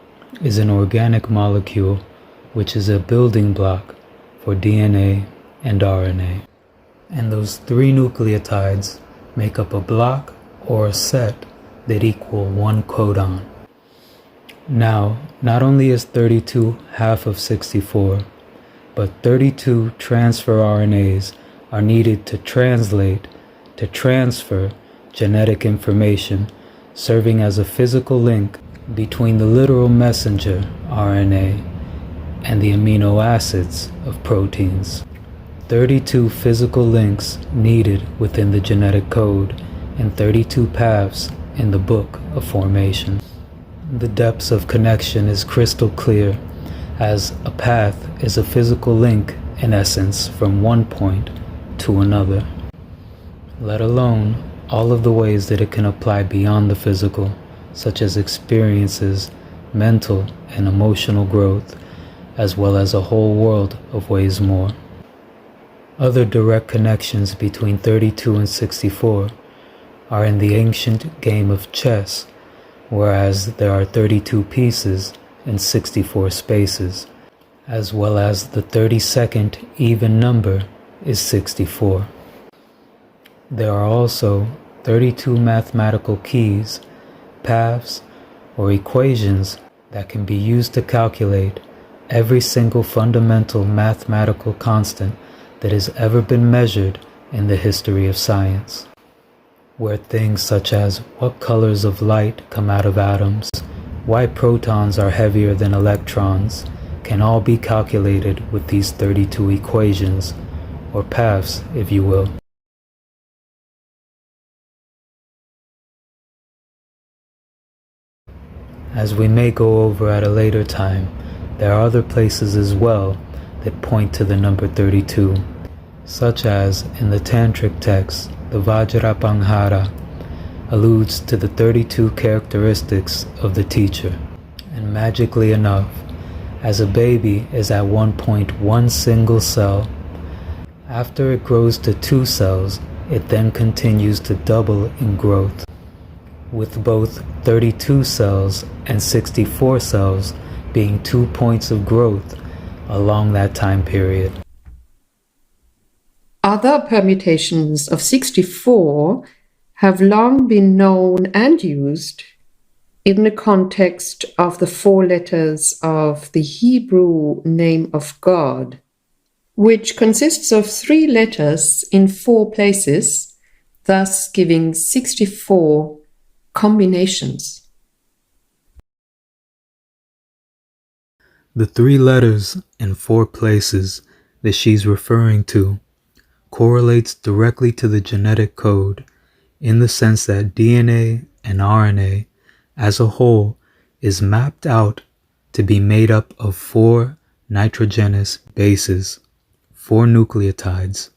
S1: is an organic molecule which is a building block for DNA and RNA. And those 3 nucleotides make up a block or a set that equal 1 codon. Now, not only is 32 half of 64, but 32 transfer RNAs are needed to translate, to transfer genetic information, serving as a physical link between the literal messenger, RNA, and the amino acids of proteins. 32 physical links needed within the genetic code, and 32 paths in the Book of Formation. The depths of connection is crystal clear, as a path is a physical link in essence from one point to another, let alone all of the ways that it can apply beyond the physical, such as experiences, mental and emotional growth, as well as a whole world of ways more. Other direct connections between 32 and 64 are in the ancient game of chess, whereas there are 32 pieces in 64 spaces, as well as the 32nd even number is 64. There are also 32 mathematical keys, paths, or equations that can be used to calculate every single fundamental mathematical constant that has ever been measured in the history of science, where things such as what colors of light come out of atoms, why protons are heavier than electrons, can all be calculated with these 32 equations, or paths, if you will. As we may go over at a later time, there are other places as well that point to the number 32, such as in the Tantric text, the Vajrapanhara alludes to the 32 characteristics of the teacher. And magically enough, as a baby is at one point one single cell, after it grows to 2 cells, it then continues to double in growth, with both 32 cells and 64 cells being 2 points of growth along that time period.
S18: Other permutations of 64 have long been known and used in the context of the 4 letters of the Hebrew name of God, which consists of 3 letters in 4 places, thus giving 64 combinations.
S1: The 3 letters in 4 places that she's referring to correlates directly to the genetic code in the sense that DNA and RNA as a whole is mapped out to be made up of 4 nitrogenous bases, 4 nucleotides.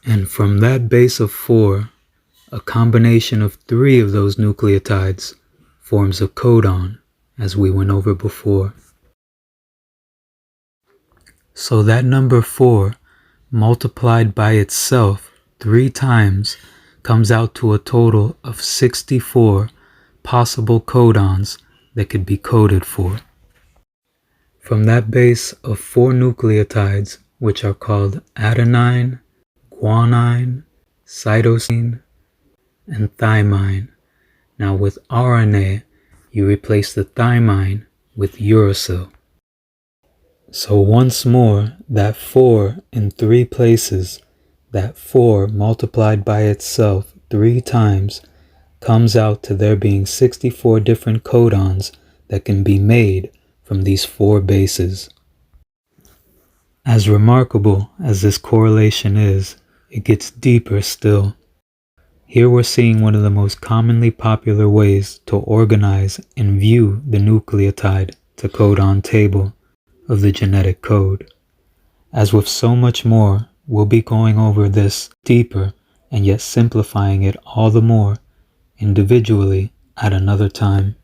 S1: And from that base of 4, a combination of 3 of those nucleotides forms a codon, as we went over before. So that number 4 multiplied by itself 3 times comes out to a total of 64 possible codons that could be coded for. From that base of 4 nucleotides, which are called adenine, guanine, cytosine, and thymine. Now with RNA, you replace the thymine with uracil. So once more, that 4 in 3 places, that 4 multiplied by itself 3 times, comes out to there being 64 different codons that can be made from these 4 bases. As remarkable as this correlation is, it gets deeper still. Here we're seeing one of the most commonly popular ways to organize and view the nucleotide to codon table of the genetic code. As with so much more, we'll be going over this deeper and yet simplifying it all the more individually at another time.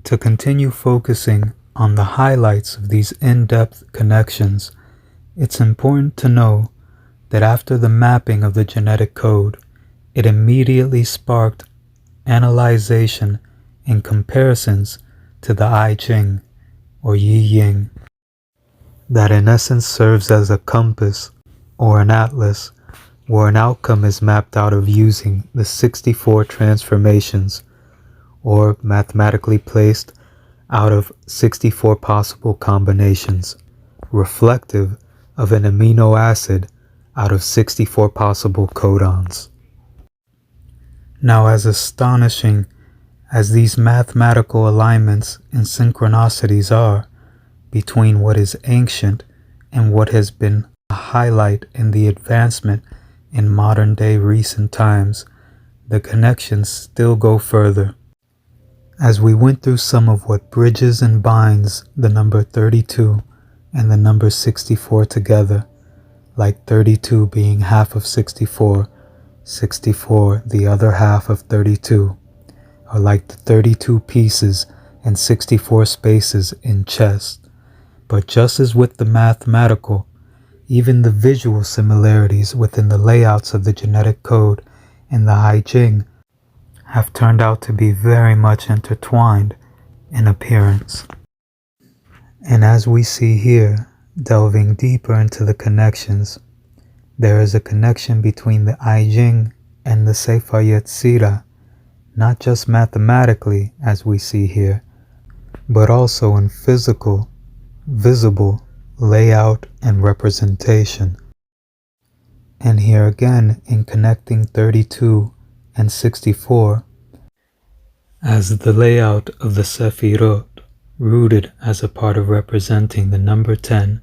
S1: To continue focusing on the highlights of these in-depth connections, it's important to know that after the mapping of the genetic code, it immediately sparked analyzation and comparisons to the I Ching, or Yi-Ying, that in essence serves as a compass or an atlas where an outcome is mapped out of using the 64 transformations, or mathematically placed out of 64 possible combinations, reflective of an amino acid out of 64 possible codons. Now, as astonishing as these mathematical alignments and synchronicities are between what is ancient and what has been a highlight in the advancement in modern day recent times, the connections still go further. As we went through some of what bridges and binds the number 32 and the number 64 together, like 32 being half of 64, 64 the other half of 32, are like the 32 pieces and 64 spaces in chess. But just as with the mathematical, even the visual similarities within the layouts of the genetic code and the I Ching have turned out to be very much intertwined in appearance. And as we see here, delving deeper into the connections, there is a connection between the I Ching and the Sefer Yetzirah, not just mathematically as we see here, but also in physical, visible layout and representation. And here again in connecting 32 and 64 as the layout of the Sefirot, rooted as a part of representing the number 10,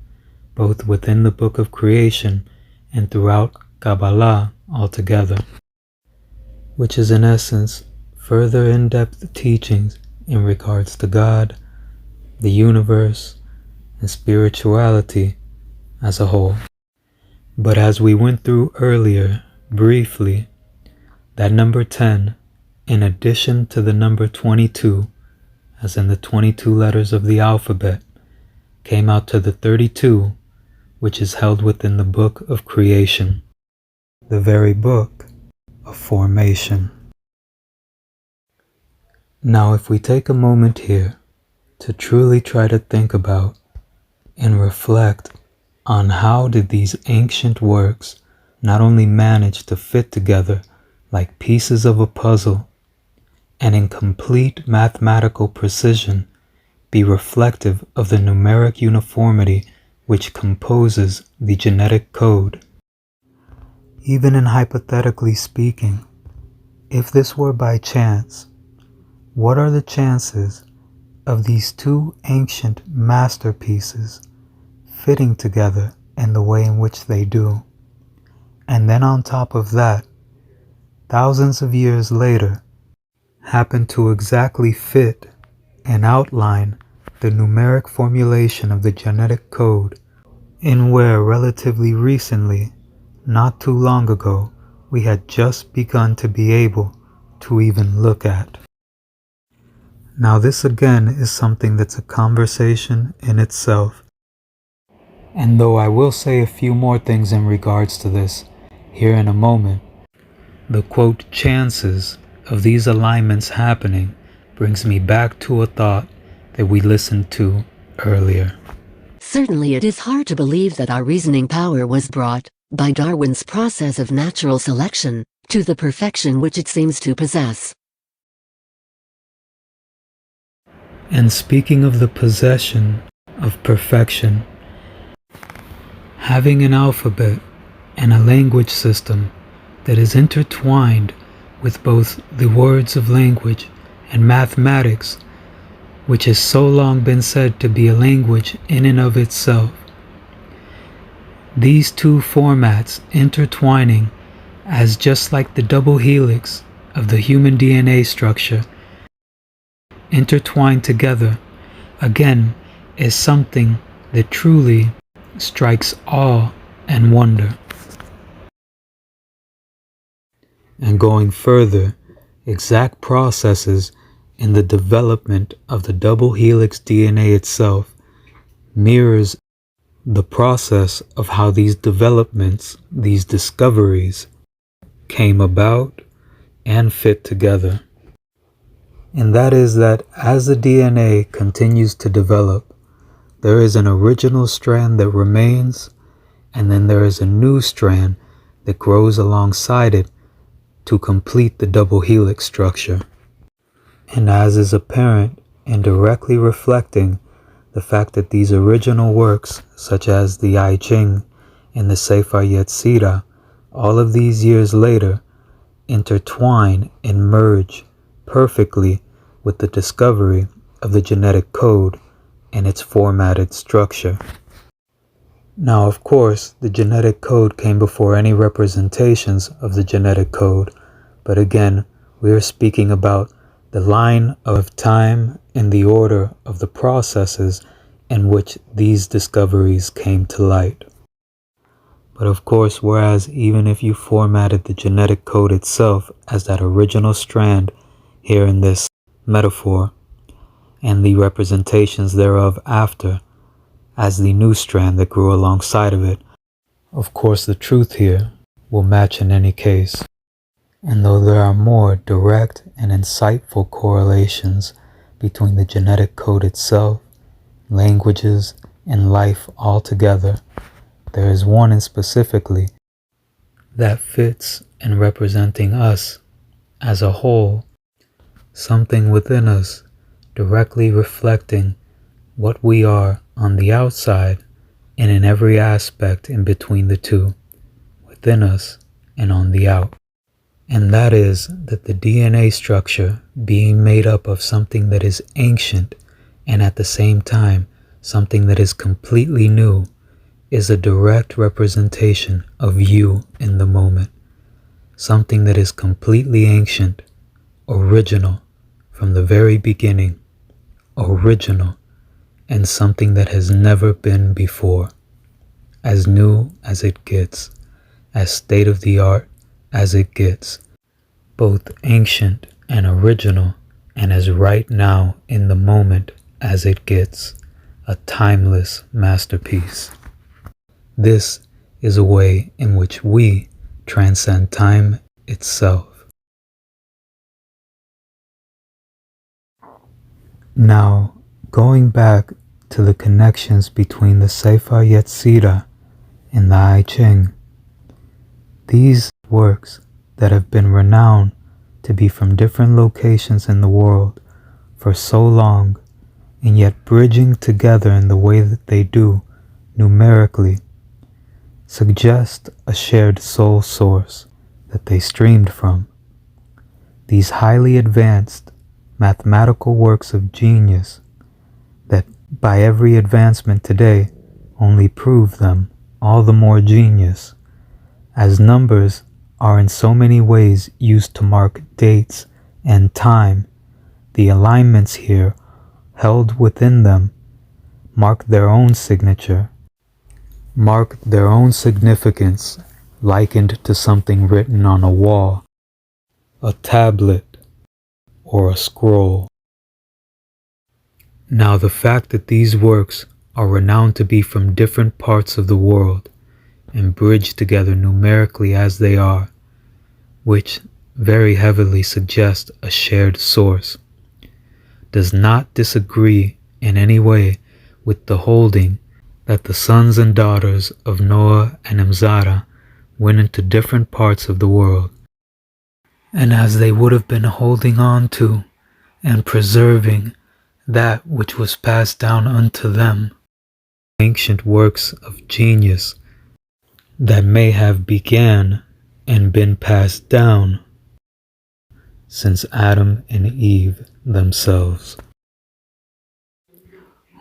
S1: both within the book of creation and throughout Kabbalah altogether, which is in essence further in-depth teachings in regards to God, the universe, and spirituality as a whole. But as we went through earlier, briefly, that number 10, in addition to the number 22, as in the 22 letters of the alphabet, came out to the 32, which is held within the book of creation, the very book of formation. Now, if we take a moment here to truly try to think about and reflect on how did these ancient works not only manage to fit together like pieces of a puzzle, and in complete mathematical precision be reflective of the numeric uniformity which composes the genetic code. Even in hypothetically speaking, if this were by chance, what are the chances of these two ancient masterpieces fitting together in the way in which they do? And then on top of that, thousands of years later, happen to exactly fit and outline the numeric formulation of the genetic code in where relatively recently, not too long ago, we had just begun to be able to even look at. Now this again is something that's a conversation in itself. And though I will say a few more things in regards to this here in a moment, the quote chances of these alignments happening brings me back to a thought that we listened to earlier.
S21: Certainly it is hard to believe that our reasoning power was brought, by Darwin's process of natural selection, to the perfection which it seems to possess.
S1: And speaking of the possession of perfection, having an alphabet and a language system that is intertwined with both the words of language and mathematics, which has so long been said to be a language in and of itself. These two formats intertwining as just like the double helix of the human DNA structure intertwined together, again, is something that truly strikes awe and wonder. And going further, exact processes in the development of the double helix DNA itself mirrors the process of how these developments, these discoveries, came about and fit together. And that is that as the DNA continues to develop, there is an original strand that remains, and then there is a new strand that grows alongside it to complete the double helix structure. And as is apparent in directly reflecting the fact that these original works, such as the I Ching and the Sefer Yetzirah, all of these years later, intertwine and merge perfectly with the discovery of the genetic code and its formatted structure. Now, of course, the genetic code came before any representations of the genetic code, but again, we are speaking about the line of time and the order of the processes in which these discoveries came to light. But of course, whereas even if you formatted the genetic code itself as that original strand here in this metaphor, and the representations thereof after as the new strand that grew alongside of it, of course the truth here will match in any case. And though there are more direct and insightful correlations between the genetic code itself, languages, and life altogether, there is one in specifically that fits in representing us as a whole, something within us directly reflecting what we are on the outside and in every aspect in between the two, within us and on the out. And that is that the DNA structure being made up of something that is ancient and at the same time something that is completely new is a direct representation of you in the moment. Something that is completely ancient, original from the very beginning, original, and something that has never been before, as new as it gets, as state-of-the-art as it gets, both ancient and original, and as right now in the moment as it gets, a timeless masterpiece. This is a way in which we transcend time itself. Now, going back to the connections between the Sefer Yetzirah in the I Ching. These works that have been renowned to be from different locations in the world for so long, and yet bridging together in the way that they do numerically, suggest a shared soul source that they streamed from. These highly advanced mathematical works of genius that by every advancement today only prove them all the more genius, as numbers are in so many ways used to mark dates and time. The alignments here held within them mark their own signature, mark their own significance, likened to something written on a wall, a tablet, or a scroll. Now the fact that these works are renowned to be from different parts of the world and bridged together numerically as they are, which very heavily suggest a shared source, does not disagree in any way with the holding that the sons and daughters of Noah and Imzara went into different parts of the world, and as they would have been holding on to and preserving that which was passed down unto them, ancient works of genius that may have began and been passed down since Adam and Eve themselves,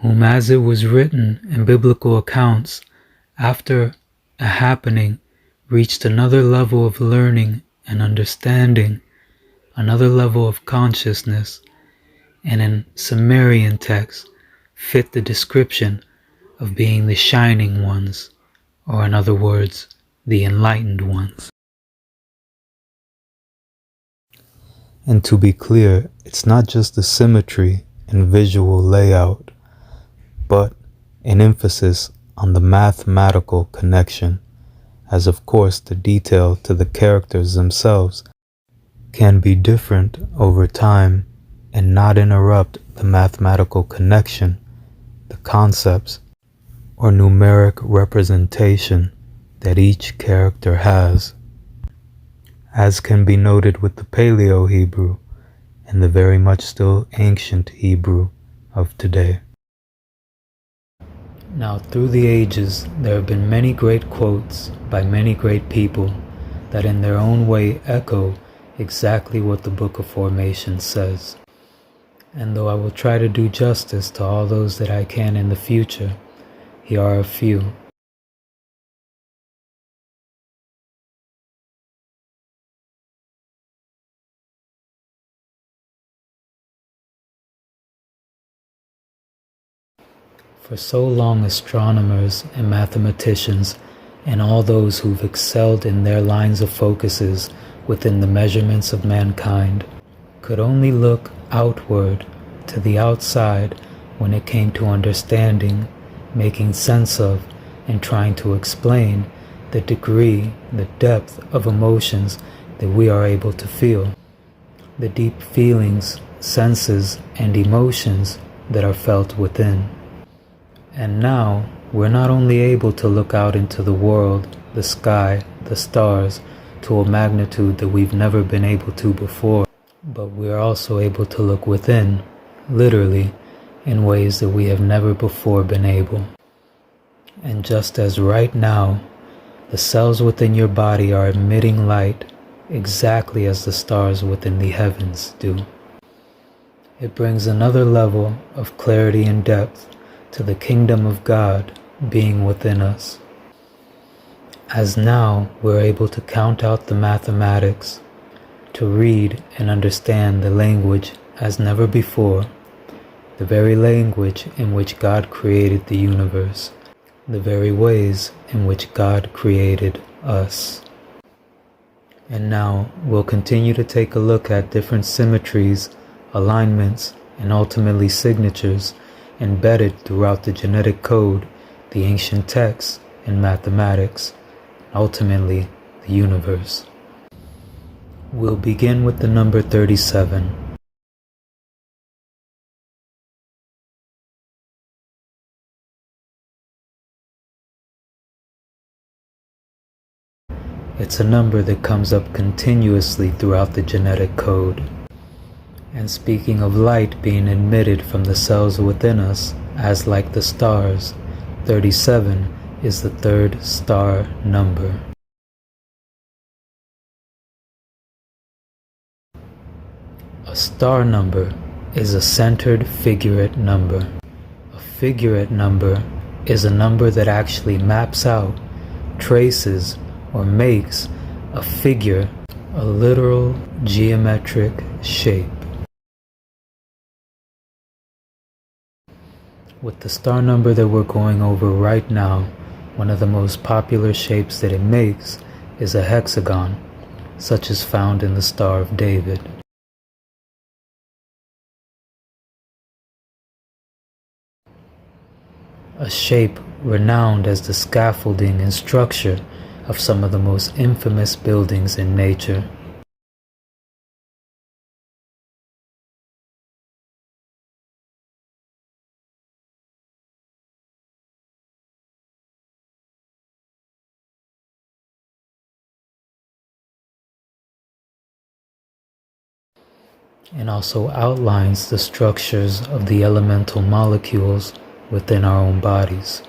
S1: whom, as it was written in biblical accounts, after a happening reached another level of learning and understanding, another level of consciousness, and in Sumerian texts fit the description of being the shining ones, or in other words, the enlightened ones. And to be clear, it's not just the symmetry and visual layout, but an emphasis on the mathematical connection, as of course the detail to the characters themselves can be different over time and not interrupt the mathematical connection, the concepts, or numeric representation that each character has, as can be noted with the Paleo-Hebrew and the very much still ancient Hebrew of today. Now, through the ages, there have been many great quotes by many great people that in their own way echo exactly what the Book of Formation says. And though I will try to do justice to all those that I can in the future, here are a few. For so long, astronomers and mathematicians and all those who've excelled in their lines of focuses within the measurements of mankind could only look outward to the outside when it came to understanding, making sense of, and trying to explain the degree, the depth of emotions that we are able to feel, the deep feelings, senses, and emotions that are felt within. And now, we're not only able to look out into the world, the sky, the stars, to a magnitude that we've never been able to before, but we're also able to look within, literally, in ways that we have never before been able. And just as right now, the cells within your body are emitting light exactly as the stars within the heavens do, it brings another level of clarity and depth to the kingdom of God being within us. As now we're able to count out the mathematics, to read and understand the language as never before, the very language in which God created the universe, the very ways in which God created us. And now we'll continue to take a look at different symmetries, alignments, and ultimately signatures embedded throughout the genetic code, the ancient texts, and mathematics, ultimately the universe. We'll begin with the number 37. It's a number that comes up continuously throughout the genetic code. And speaking of light being emitted from the cells within us, as like the stars, 37 is the third star number. A star number is a centered figurate number. A figurate number is a number that actually maps out, traces, or makes a figure, a literal geometric shape. With the star number that we're going over right now, one of the most popular shapes that it makes is a hexagon, such as found in the Star of David. A shape renowned as the scaffolding and structure of some of the most infamous buildings in nature. And also outlines the structures of the elemental molecules within our own bodies.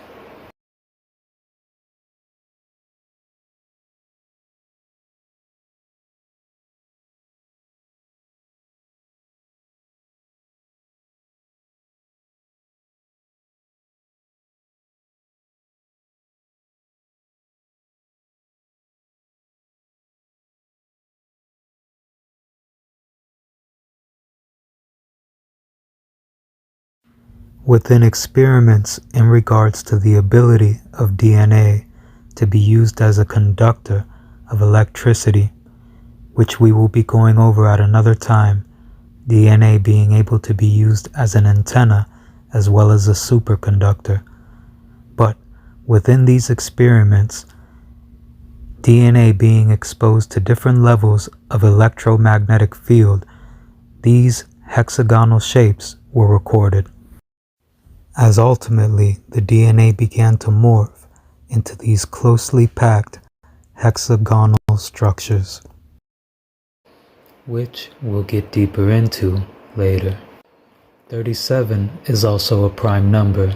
S1: Within experiments in regards to the ability of DNA to be used as a conductor of electricity, which we will be going over at another time, DNA being able to be used as an antenna as well as a superconductor. But within these experiments, DNA being exposed to different levels of electromagnetic field, these hexagonal shapes were recorded. As ultimately the DNA began to morph into these closely packed hexagonal structures, which we'll get deeper into later. 37 is also a prime number.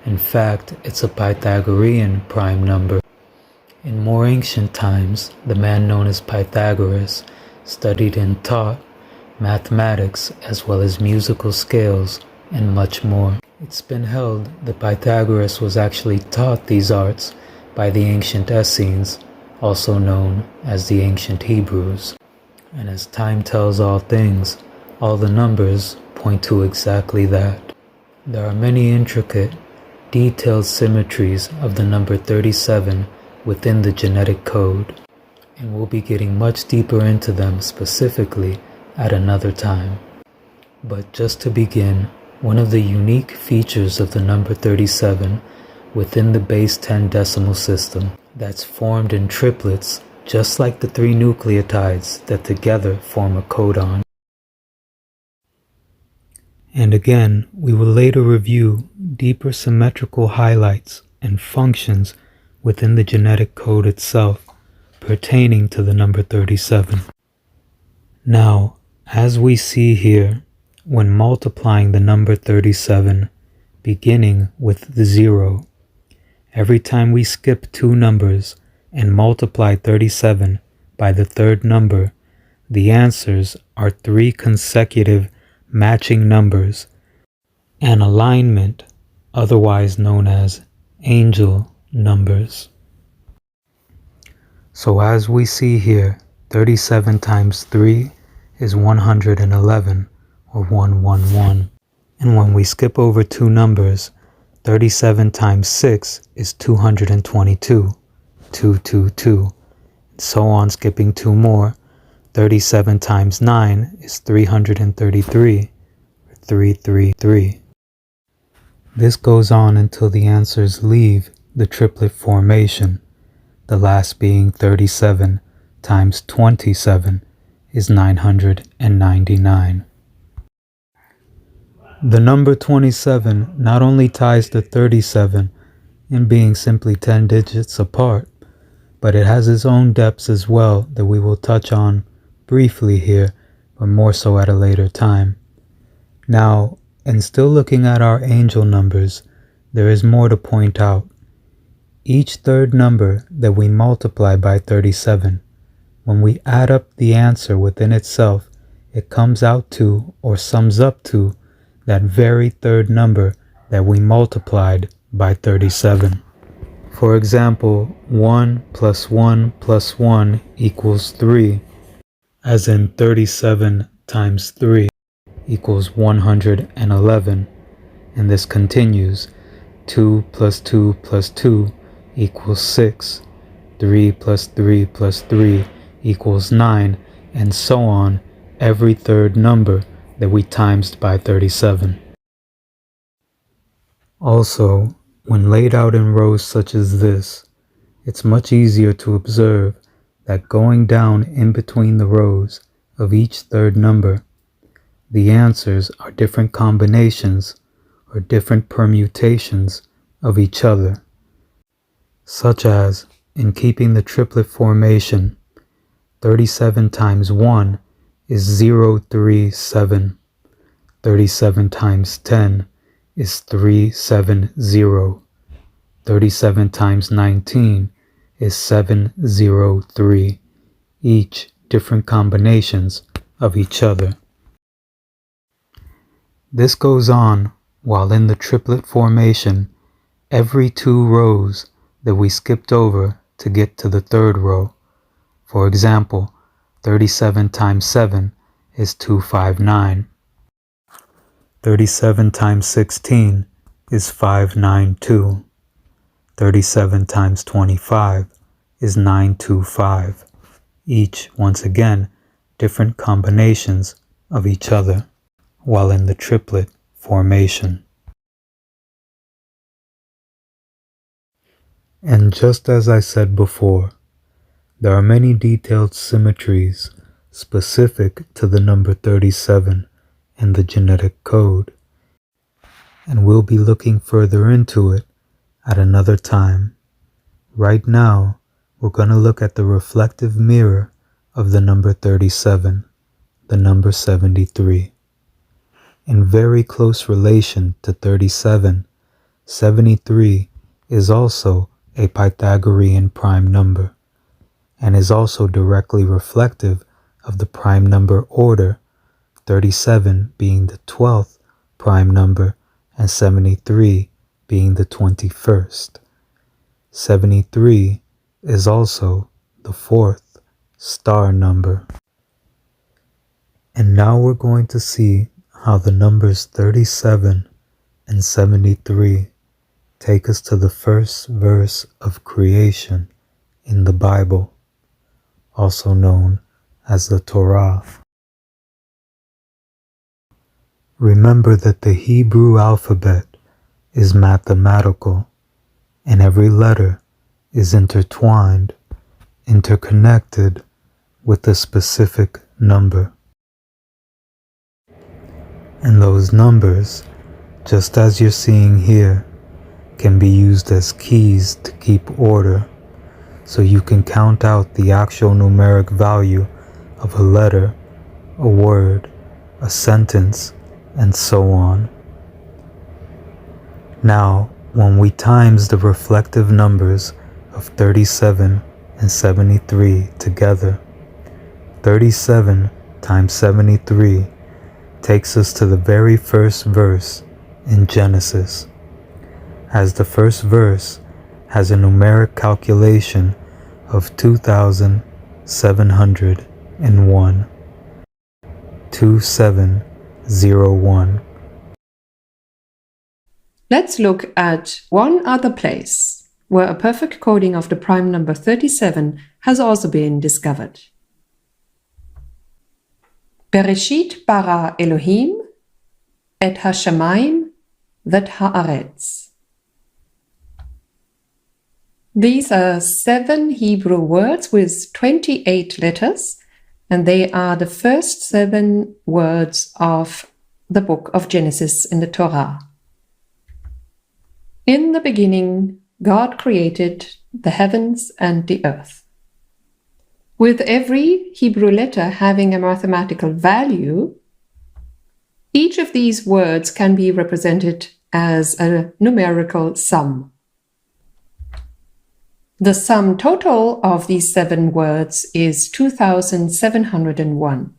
S1: In fact, it's a Pythagorean prime number. In more ancient times, the man known as Pythagoras studied and taught mathematics as well as musical scales and much more. It's been held that Pythagoras was actually taught these arts by the ancient Essenes, also known as the ancient Hebrews. And as time tells all things, all the numbers point to exactly that. There are many intricate, detailed symmetries of the number 37 within the genetic code, and we'll be getting much deeper into them specifically at another time. But just to begin, one of the unique features of the number 37 within the base 10 decimal system that's formed in triplets, just like the 3 nucleotides that together form a codon. And again, we will later review deeper symmetrical highlights and functions within the genetic code itself pertaining to the number 37. Now, as we see here, when multiplying the number 37, beginning with the 0, every time we skip 2 numbers and multiply 37 by the third number, the answers are 3 consecutive matching numbers, an alignment otherwise known as angel numbers. So as we see here, 37 times 3 is 111, or 111. And when we skip over 2 numbers, 37 times 6 is 222, 222. So on, skipping 2 more, 37 times 9 is 333, 333. This goes on until the answers leave the triplet formation, the last being 37 times 27 is 999. The number 27 not only ties to 37 in being simply 10 digits apart, but it has its own depths as well that we will touch on briefly here, but more so at a later time. Now, in still looking at our angel numbers, there is more to point out. Each third number that we multiply by 37, when we add up the answer within itself, it comes out to, or sums up to, that very third number that we multiplied by 37. For example, 1 plus 1 plus 1 equals 3, as in 37 times 3 equals 111, and this continues. 2 plus 2 plus 2 equals 6, 3 plus 3 plus 3 equals 9, and so on, every third number that we times by 37. Also, when laid out in rows such as this, it's much easier to observe that going down in between the rows of each third number, the answers are different combinations or different permutations of each other, such as, in keeping the triplet formation, 37 times 1 is 037, 37 times 10 is 370, 37 times 19 is 703, each different combinations of each other. This goes on while in the triplet formation, every 2 rows that we skipped over to get to the third row. For example, 37 times 7 is 259. 37 times 16 is 592. 37 times 25 is 925. Each, once again, different combinations of each other, while in the triplet formation. And just as I said before, there are many detailed symmetries specific to the number 37 in the genetic code, and we'll be looking further into it at another time. Right now, we're going to look at the reflective mirror of the number 37, the number 73. In very close relation to 37, 73 is also a Pythagorean prime number, and is also directly reflective of the prime number order, 37 being the 12th prime number and 73 being the 21st. 73 is also the 4th star number. And now we're going to see how the numbers 37 and 73 take us to the first verse of creation in the Bible, also known as the Torah. Remember that the Hebrew alphabet is mathematical, and every letter is intertwined, interconnected with a specific number. And those numbers, just as you're seeing here, can be used as keys to keep order, so you can count out the actual numeric value of a letter, a word, a sentence, and so on. Now, when we times the reflective numbers of 37 and 73 together, 37 times 73 takes us to the very first verse in Genesis, as the first verse has a numeric calculation of 2,701. 2701.
S18: Let's look at one other place where a perfect coding of the prime number 37 has also been discovered. Bereshit bara Elohim et hashamayim vet haaretz. These are 7 Hebrew words with 28 letters, and they are the first 7 words of the book of Genesis in the Torah. In the beginning, God created the heavens, and the earth. With every Hebrew letter having a mathematical value, each of these words can be represented as a numerical sum. The sum total of these 7 words is 2,701.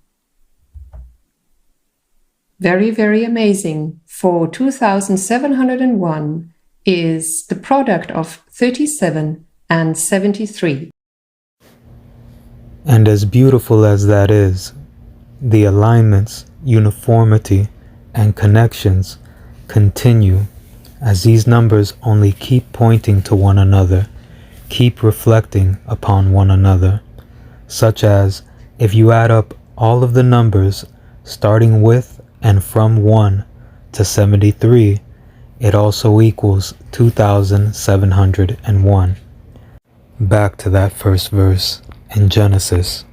S18: Very, very amazing, for 2,701 is the product of 37 and 73.
S1: And as beautiful as that is, the alignments, uniformity, and connections continue as these numbers only keep pointing to one another, keep reflecting upon one another, such as if you add up all of the numbers starting with and from 1 to 73, it also equals 2,701. Back to that first verse in Genesis.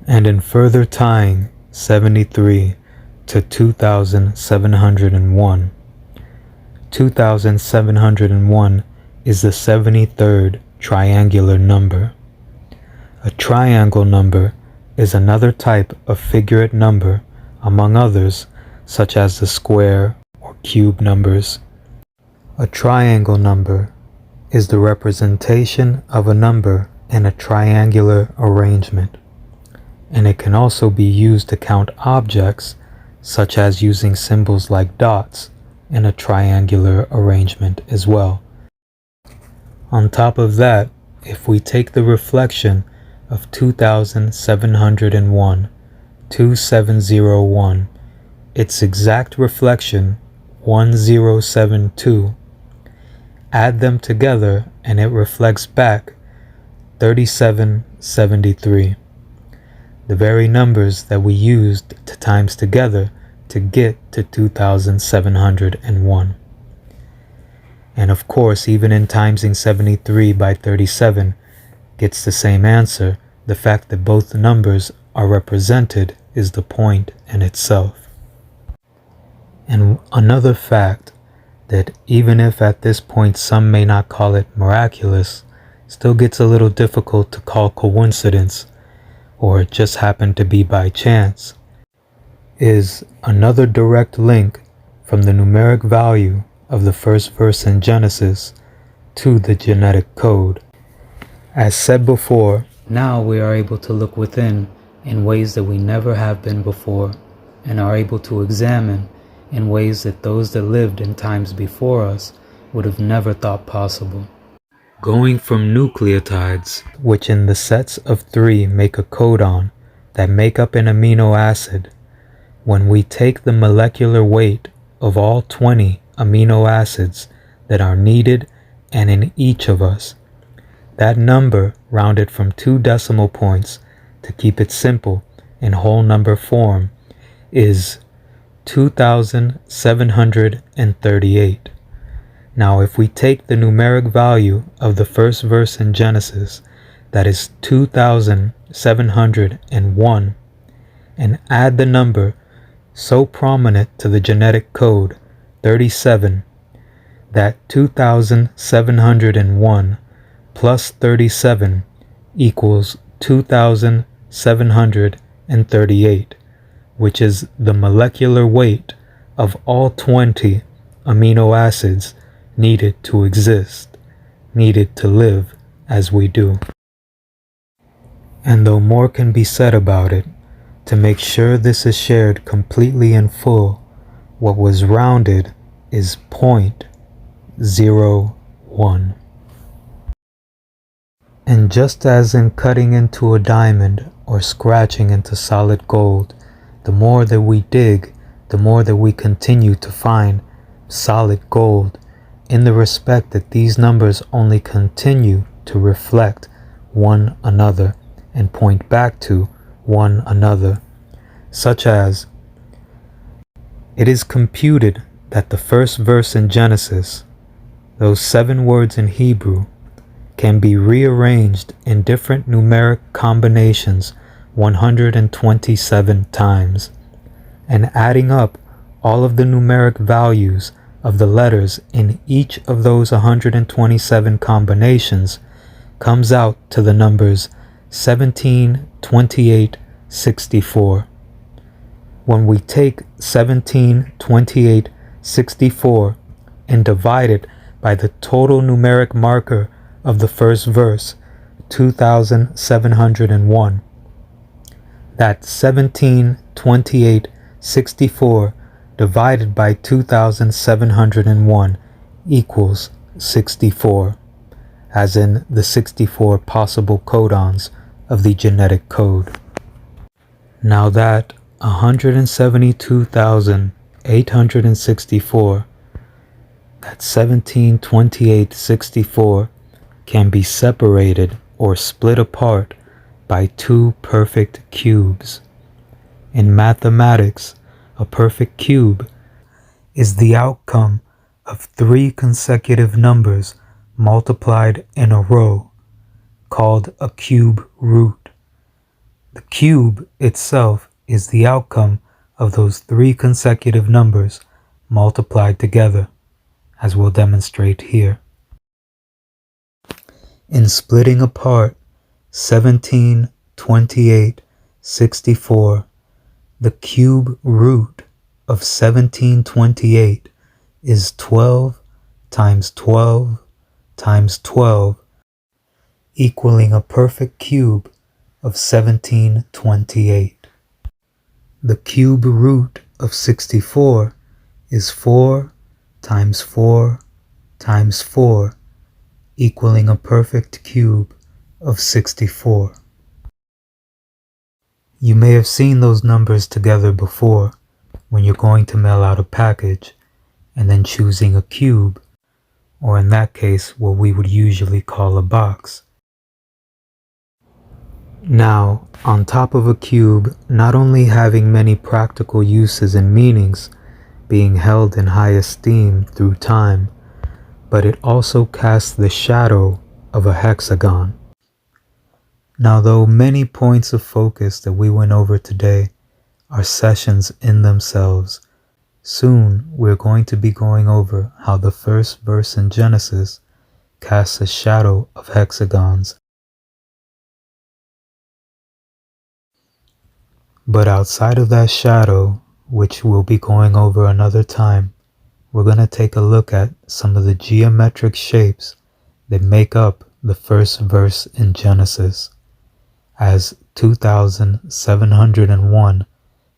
S1: And in further tying 73 to 2,701, 2,701 is the 73rd triangular number. A triangle number is another type of figurate number, among others, such as the square or cube numbers. A triangle number is the representation of a number in a triangular arrangement, and it can also be used to count objects, such as using symbols like dots in a triangular arrangement as well. On top of that, if we take the reflection of 2,701, 2701, its exact reflection, 1072, add them together and it reflects back 3773, the very numbers that we used to times together to get to 2,701. And of course, even in timesing 73 by 37 gets the same answer. The fact that both numbers are represented is the point in itself. And another fact that even if at this point some may not call it miraculous, still gets a little difficult to call coincidence, or it just happened to be by chance, is another direct link from the numeric value of the first verse in Genesis to the genetic code. As said before, now we are able to look within in ways that we never have been before, and are able to examine in ways that those that lived in times before us would have never thought possible. Going from nucleotides, which in the sets of 3 make a codon that make up an amino acid, when we take the molecular weight of all 20 amino acids that are needed and in each of us, that number, rounded from 2 decimal points to keep it simple in whole number form, is 2,738. Now if we take the numeric value of the first verse in Genesis, that is 2,701, and add the number so prominent to the genetic code, 37, that 2,701 plus 37 equals 2,738, which is the molecular weight of all 20 amino acids needed to exist, needed to live as we do. And though more can be said about it, to make sure this is shared completely in full, what was rounded is 0.01. And just as in cutting into a diamond or scratching into solid gold, the more that we dig, the more that we continue to find solid gold, in the respect that these numbers only continue to reflect one another and point back to one another, such as, it is computed that the first verse in Genesis, those 7 words in Hebrew, can be rearranged in different numeric combinations 127 times, and adding up all of the numeric values of the letters in each of those 127 combinations comes out to the numbers 17, 28, 64. When we take 17, 28, 64 and divide it by the total numeric marker of the first verse, 2701, that 17, 28, 64 divided by 2701 equals 64, as in the 64 possible codons of the genetic code. Now that 172,864, that 17, 28, 64 can be separated or split apart by two perfect cubes. In mathematics, a perfect cube is the outcome of three consecutive numbers multiplied in a row, called a cube root. The cube itself is the outcome of those three consecutive numbers multiplied together, as we'll demonstrate here. In splitting apart 17, 28, 64, the cube root of 1728 is 12 times 12 times 12, equaling a perfect cube of 1728. The cube root of 64 is 4 times 4 times 4, equaling a perfect cube of 64. You may have seen those numbers together before when you're going to mail out a package and then choosing a cube, or in that case what we would usually call a box. Now, on top of a cube not only having many practical uses and meanings, being held in high esteem through time, but it also casts the shadow of a hexagon. Now, though many points of focus that we went over today are sessions in themselves, soon we're going to be going over how the first verse in Genesis casts a shadow of hexagons. But outside of that shadow, which we'll be going over another time, we're going to take a look at some of the geometric shapes that make up the first verse in Genesis, as 2701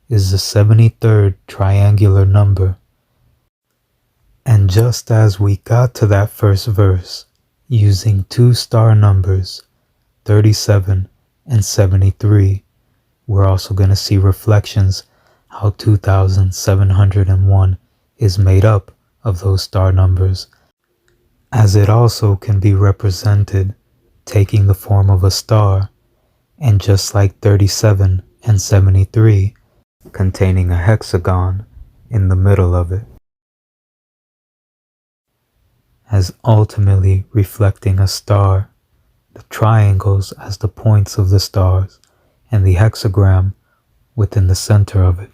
S1: is the 73rd triangular number. And just as we got to that first verse using two star numbers, 37 and 73, we're also going to see reflections how 2701 is made up of those star numbers, as it also can be represented taking the form of a star, and just like 37 and 73, containing a hexagon in the middle of it, as ultimately reflecting a star, the triangles as the points of the stars, and the hexagram within the center of it.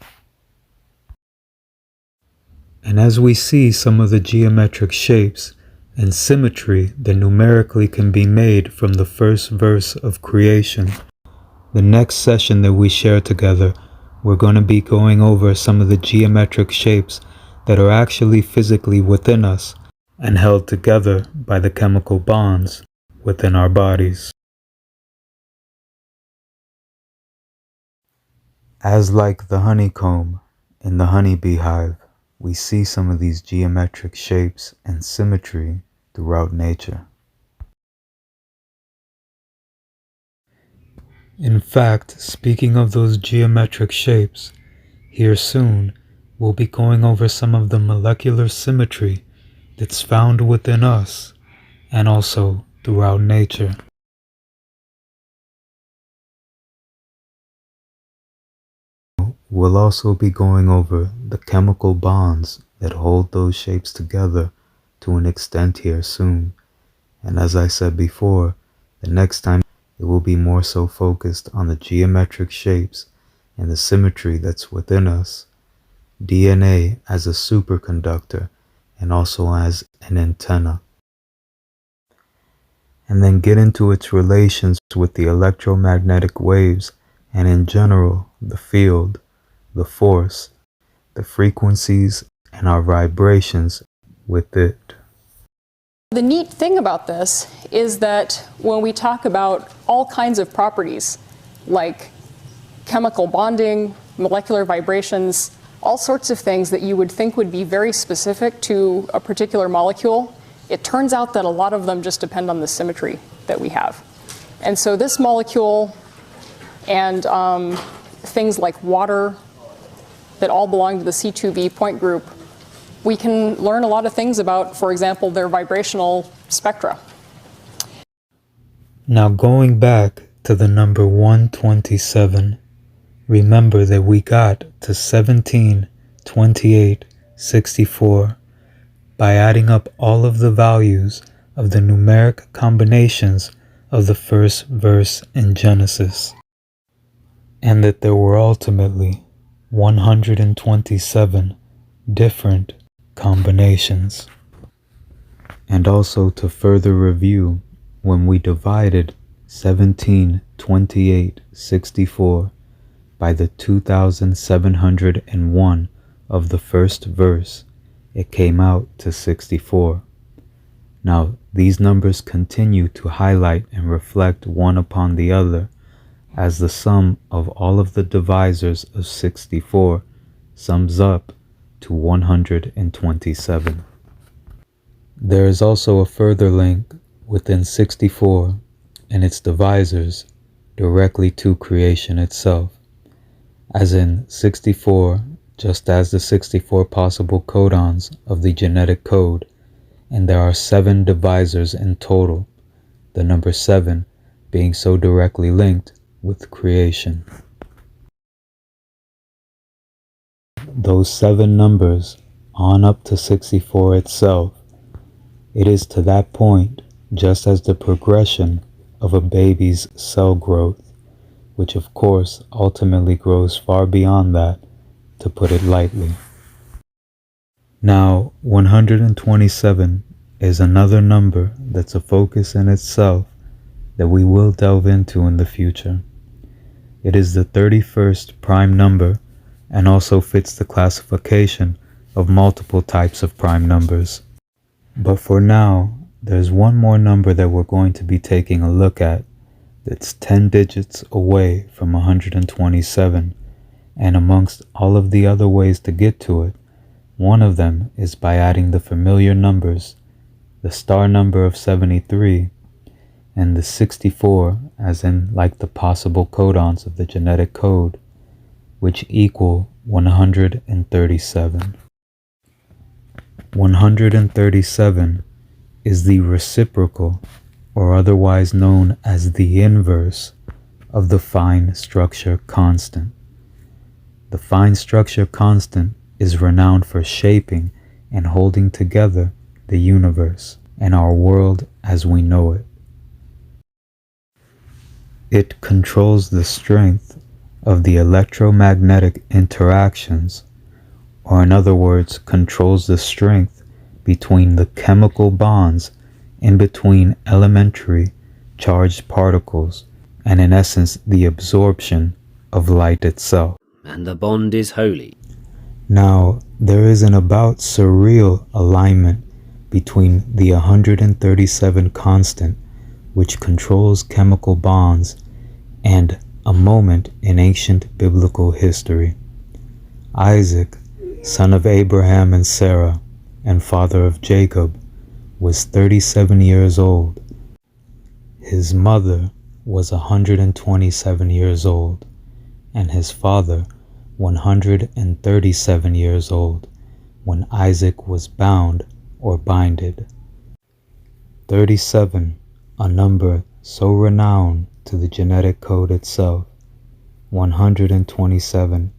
S1: And as we see some of the geometric shapes and symmetry that numerically can be made from the first verse of creation, the next session that we share together, we're going to be going over some of the geometric shapes that are actually physically within us and held together by the chemical bonds within our bodies. As like the honeycomb in the honeybee hive, we see some of these geometric shapes and symmetry throughout nature. In fact, speaking of those geometric shapes, here soon we'll be going over some of the molecular symmetry that's found within us and also throughout nature. We'll also be going over the chemical bonds that hold those shapes together to an extent here soon. And as I said before, the next time it will be more so focused on the geometric shapes and the symmetry that's within us. DNA as a superconductor and also as an antenna. And then get into its relations with the electromagnetic waves and in general the field, the force, the frequencies, and our vibrations with it.
S5: The neat thing about this is that when we talk about all kinds of properties like chemical bonding, molecular vibrations, all sorts of things that you would think would be very specific to a particular molecule, it turns out that a lot of them just depend on the symmetry that we have. And so this molecule and things like water that all belong to the C2b point group, we can learn a lot of things about, for example, their vibrational spectra.
S1: Now going back to the number 127, remember that we got to 17, 28, 64 by adding up all of the values of the numeric combinations of the first verse in Genesis, and that there were ultimately 127 different combinations. And also to further review, when we divided 17, 28, 64 by the 2701 of the first verse, it came out to 64. Now, these numbers continue to highlight and reflect one upon the other, as the sum of all of the divisors of 64 sums up to 127. There is also a further link within 64 and its divisors directly to creation itself, as in 64, just as the 64 possible codons of the genetic code, and there are 7 divisors in total, the number 7 being so directly linked with creation. Those 7 numbers on up to 64 itself, it is to that point just as the progression of a baby's cell growth, which of course ultimately grows far beyond that, to put it lightly. Now, 127 is another number that's a focus in itself that we will delve into in the future. It is the 31st prime number and also fits the classification of multiple types of prime numbers. But for now, there's one more number that we're going to be taking a look at that's 10 digits away from 127, and amongst all of the other ways to get to it, one of them is by adding the familiar numbers, the star number of 73, and the 64, as in like the possible codons of the genetic code, which equal 137. 137 is the reciprocal, or otherwise known as the inverse, of the fine structure constant. The fine structure constant is renowned for shaping and holding together the universe and our world as we know it. It controls the strength of the electromagnetic interactions, or in other words, controls the strength between the chemical bonds in between elementary charged particles, and in essence the absorption of light itself.
S13: And the bond is holy.
S1: Now, there is an about surreal alignment between the 137 constant, which controls chemical bonds, and a moment in ancient biblical history. Isaac, son of Abraham and Sarah, and father of Jacob, was 37 years old. His mother was 127 years old, and his father 137 years old when Isaac was bound or binded. 37, a number so renowned to the genetic code itself. 127,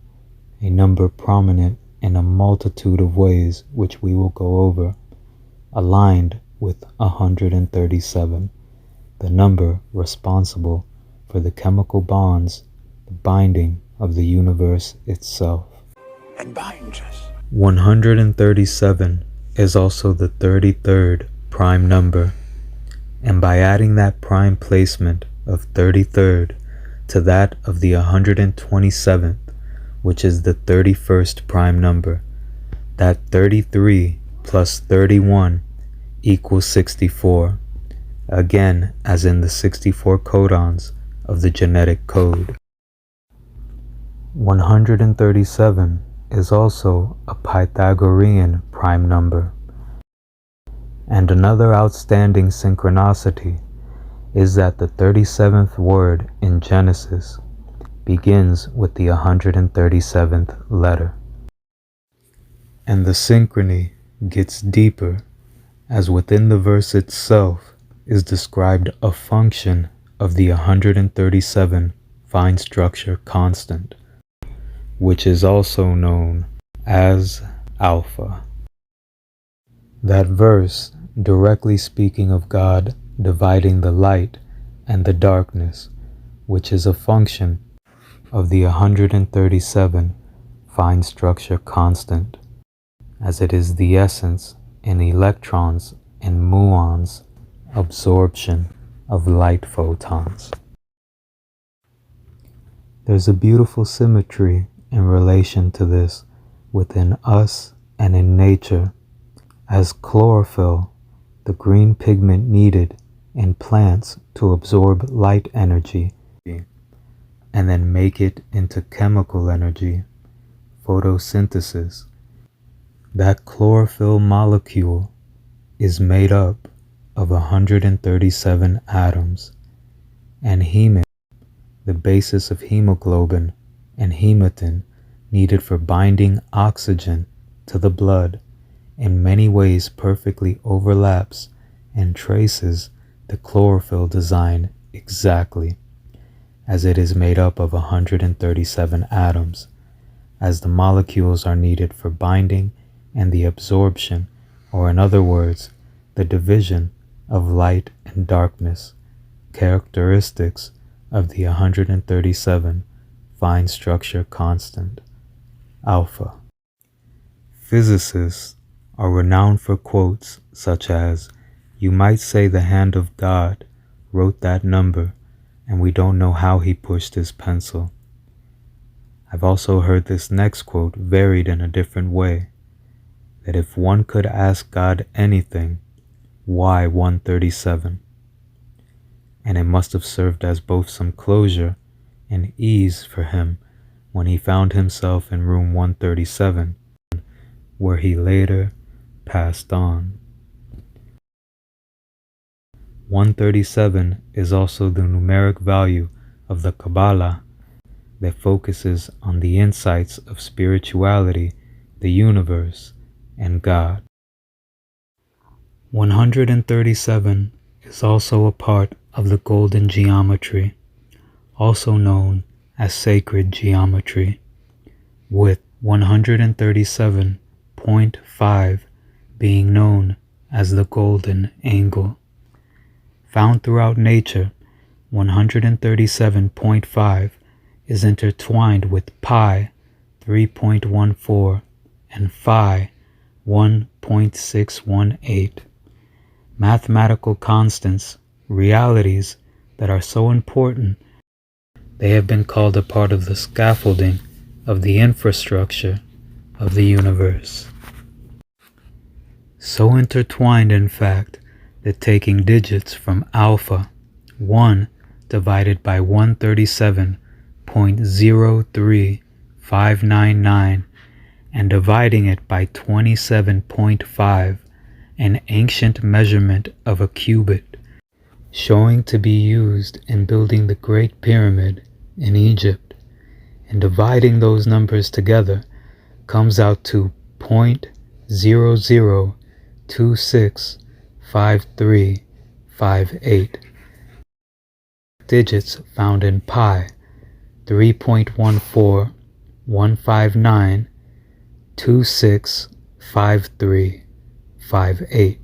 S1: a number prominent in a multitude of ways which we will go over, aligned with 137, the number responsible for the chemical bonds, the binding of the universe itself.
S14: And binds us.
S1: 137 is also the 33rd prime number, and by adding that prime placement of 33rd to that of the 127th, which is the 31st prime number, that 33 plus 31 equals 64, again as in the 64 codons of the genetic code. 137 is also a Pythagorean prime number. And another outstanding synchronicity is that the 37th word in Genesis begins with the 137th letter. And the synchrony gets deeper as within the verse itself is described a function of the 137 fine structure constant, which is also known as alpha. That verse, directly speaking of God dividing the light and the darkness, which is a function of the 137 fine structure constant, as it is the essence in electrons and muons absorption of light photons. There's a beautiful symmetry in relation to this within us and in nature, as chlorophyll, the green pigment needed in plants to absorb light energy and then make it into chemical energy, photosynthesis. That chlorophyll molecule is made up of 137 atoms, and hemin, the basis of hemoglobin, and hematin, needed for binding oxygen to the blood, in many ways perfectly overlaps and traces the chlorophyll design exactly, as it is made up of 137 atoms, as the molecules are needed for binding and the absorption, or in other words, the division of light and darkness, characteristics of the 137 fine structure constant, alpha. Physicists are renowned for quotes such as, "You might say the hand of God wrote that number, and we don't know how he pushed his pencil." I've also heard this next quote varied in a different way, that if one could ask God anything, why 137? And it must have served as both some closure and ease for him when he found himself in room 137, where he later passed on. 137 is also the numeric value of the Kabbalah that focuses on the insights of spirituality, the universe, and God. 137 is also a part of the golden geometry, also known as sacred geometry, with 137.5 being known as the golden angle. Found throughout nature, 137.5 is intertwined with pi 3.14 and phi 1.618. Mathematical constants, realities that are so important, they have been called a part of the scaffolding of the infrastructure of the universe. So intertwined, in fact, that taking digits from alpha, 1 divided by 137.03599, and dividing it by 27.5, an ancient measurement of a cubit, showing to be used in building the Great Pyramid in Egypt, and dividing those numbers together comes out to 0.00265358. Digits found in pi 3.14159265358,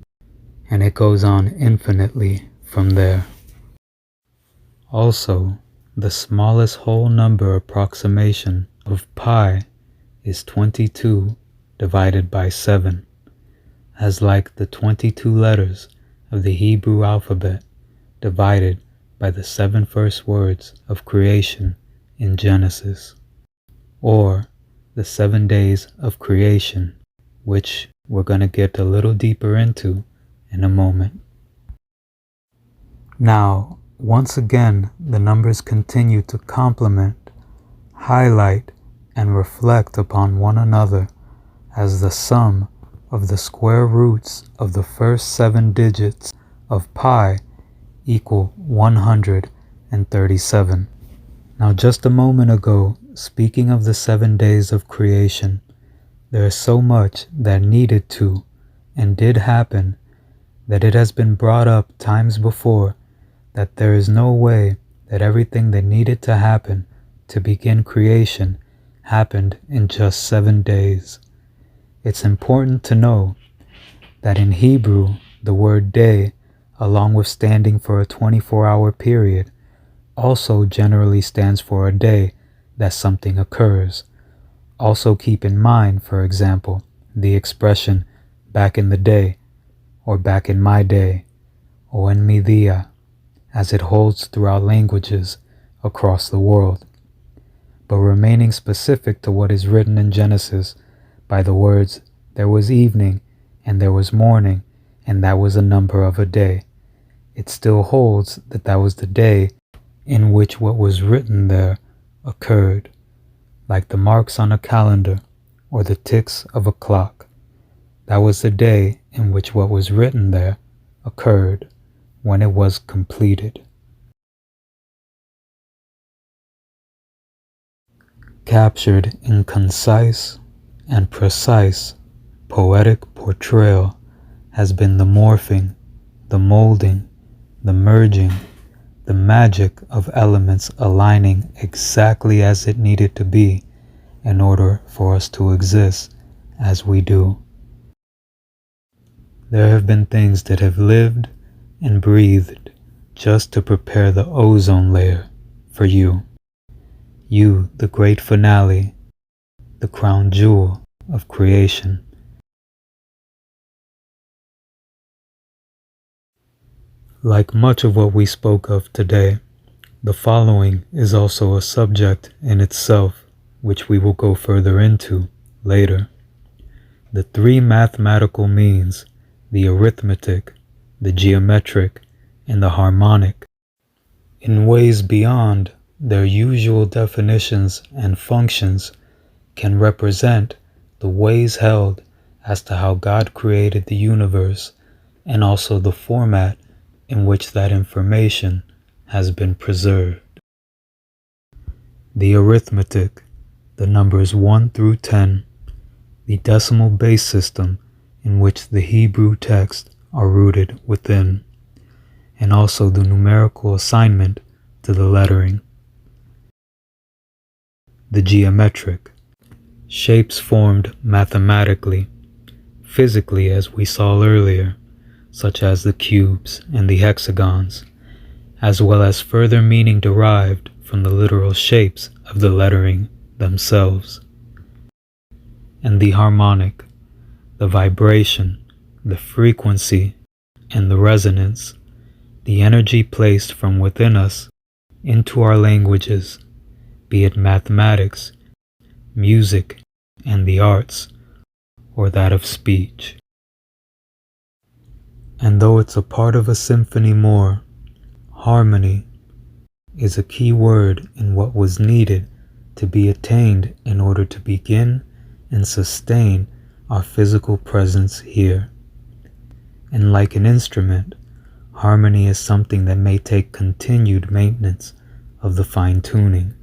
S1: and it goes on infinitely from there. Also, the smallest whole number approximation of pi is 22 divided by 7, as like the 22 letters of the Hebrew alphabet divided by the 7 first words of creation in Genesis, or the 7 days of creation, which we're going to get a little deeper into in a moment. Now, once again, the numbers continue to complement, highlight, and reflect upon one another as the sum of the square roots of the first 7 digits of pi equal 137. Now, just a moment ago, speaking of the 7 days of creation, there is so much that needed to and did happen that it has been brought up times before that there is no way that everything that needed to happen to begin creation happened in just 7 days. It's important to know that in Hebrew, the word day, along with standing for a 24-hour period, also generally stands for a day that something occurs. Also keep in mind, for example, the expression back in the day, or back in my day, or en mi día, as it holds throughout languages across the world. But remaining specific to what is written in Genesis by the words, there was evening, and there was morning, and that was a number of a day, it still holds that that was the day in which what was written there occurred, like the marks on a calendar or the ticks of a clock. That was the day in which what was written there occurred, when it was completed. Captured in concise and precise poetic portrayal has been the morphing, the molding, the merging, the magic of elements aligning exactly as it needed to be in order for us to exist as we do. There have been things that have lived and breathed just to prepare the ozone layer for you. You, the great finale, the crown jewel of creation. Like much of what we spoke of today, the following is also a subject in itself, which we will go further into later. The 3 mathematical means, the arithmetic, the geometric, and the harmonic, in ways beyond their usual definitions and functions, can represent the ways held as to how God created the universe, and also the format in which that information has been preserved. The arithmetic, the numbers 1 through 10, the decimal base system in which the Hebrew texts are rooted within, and also the numerical assignment to the lettering. The geometric, shapes formed mathematically, physically as we saw earlier, such as the cubes and the hexagons, as well as further meaning derived from the literal shapes of the lettering themselves. And the harmonic, the vibration, the frequency, and the resonance, the energy placed from within us into our languages, be it mathematics, music, and the arts, or that of speech. And though it's a part of a symphony more, harmony is a key word in what was needed to be attained in order to begin and sustain our physical presence here. And like an instrument, harmony is something that may take continued maintenance of the fine-tuning.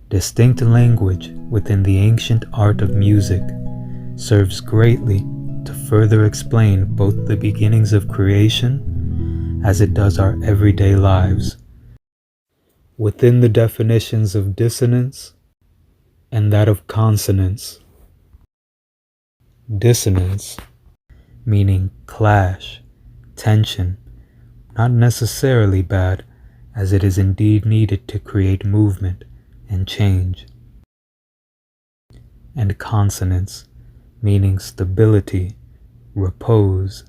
S1: Distinct language within the ancient art of music serves greatly to further explain both the beginnings of creation as it does our everyday lives, within the definitions of dissonance and that of consonance. Dissonance, meaning clash, tension, not necessarily bad, as it is indeed needed to create movement and change. And consonance, meaning stability, repose,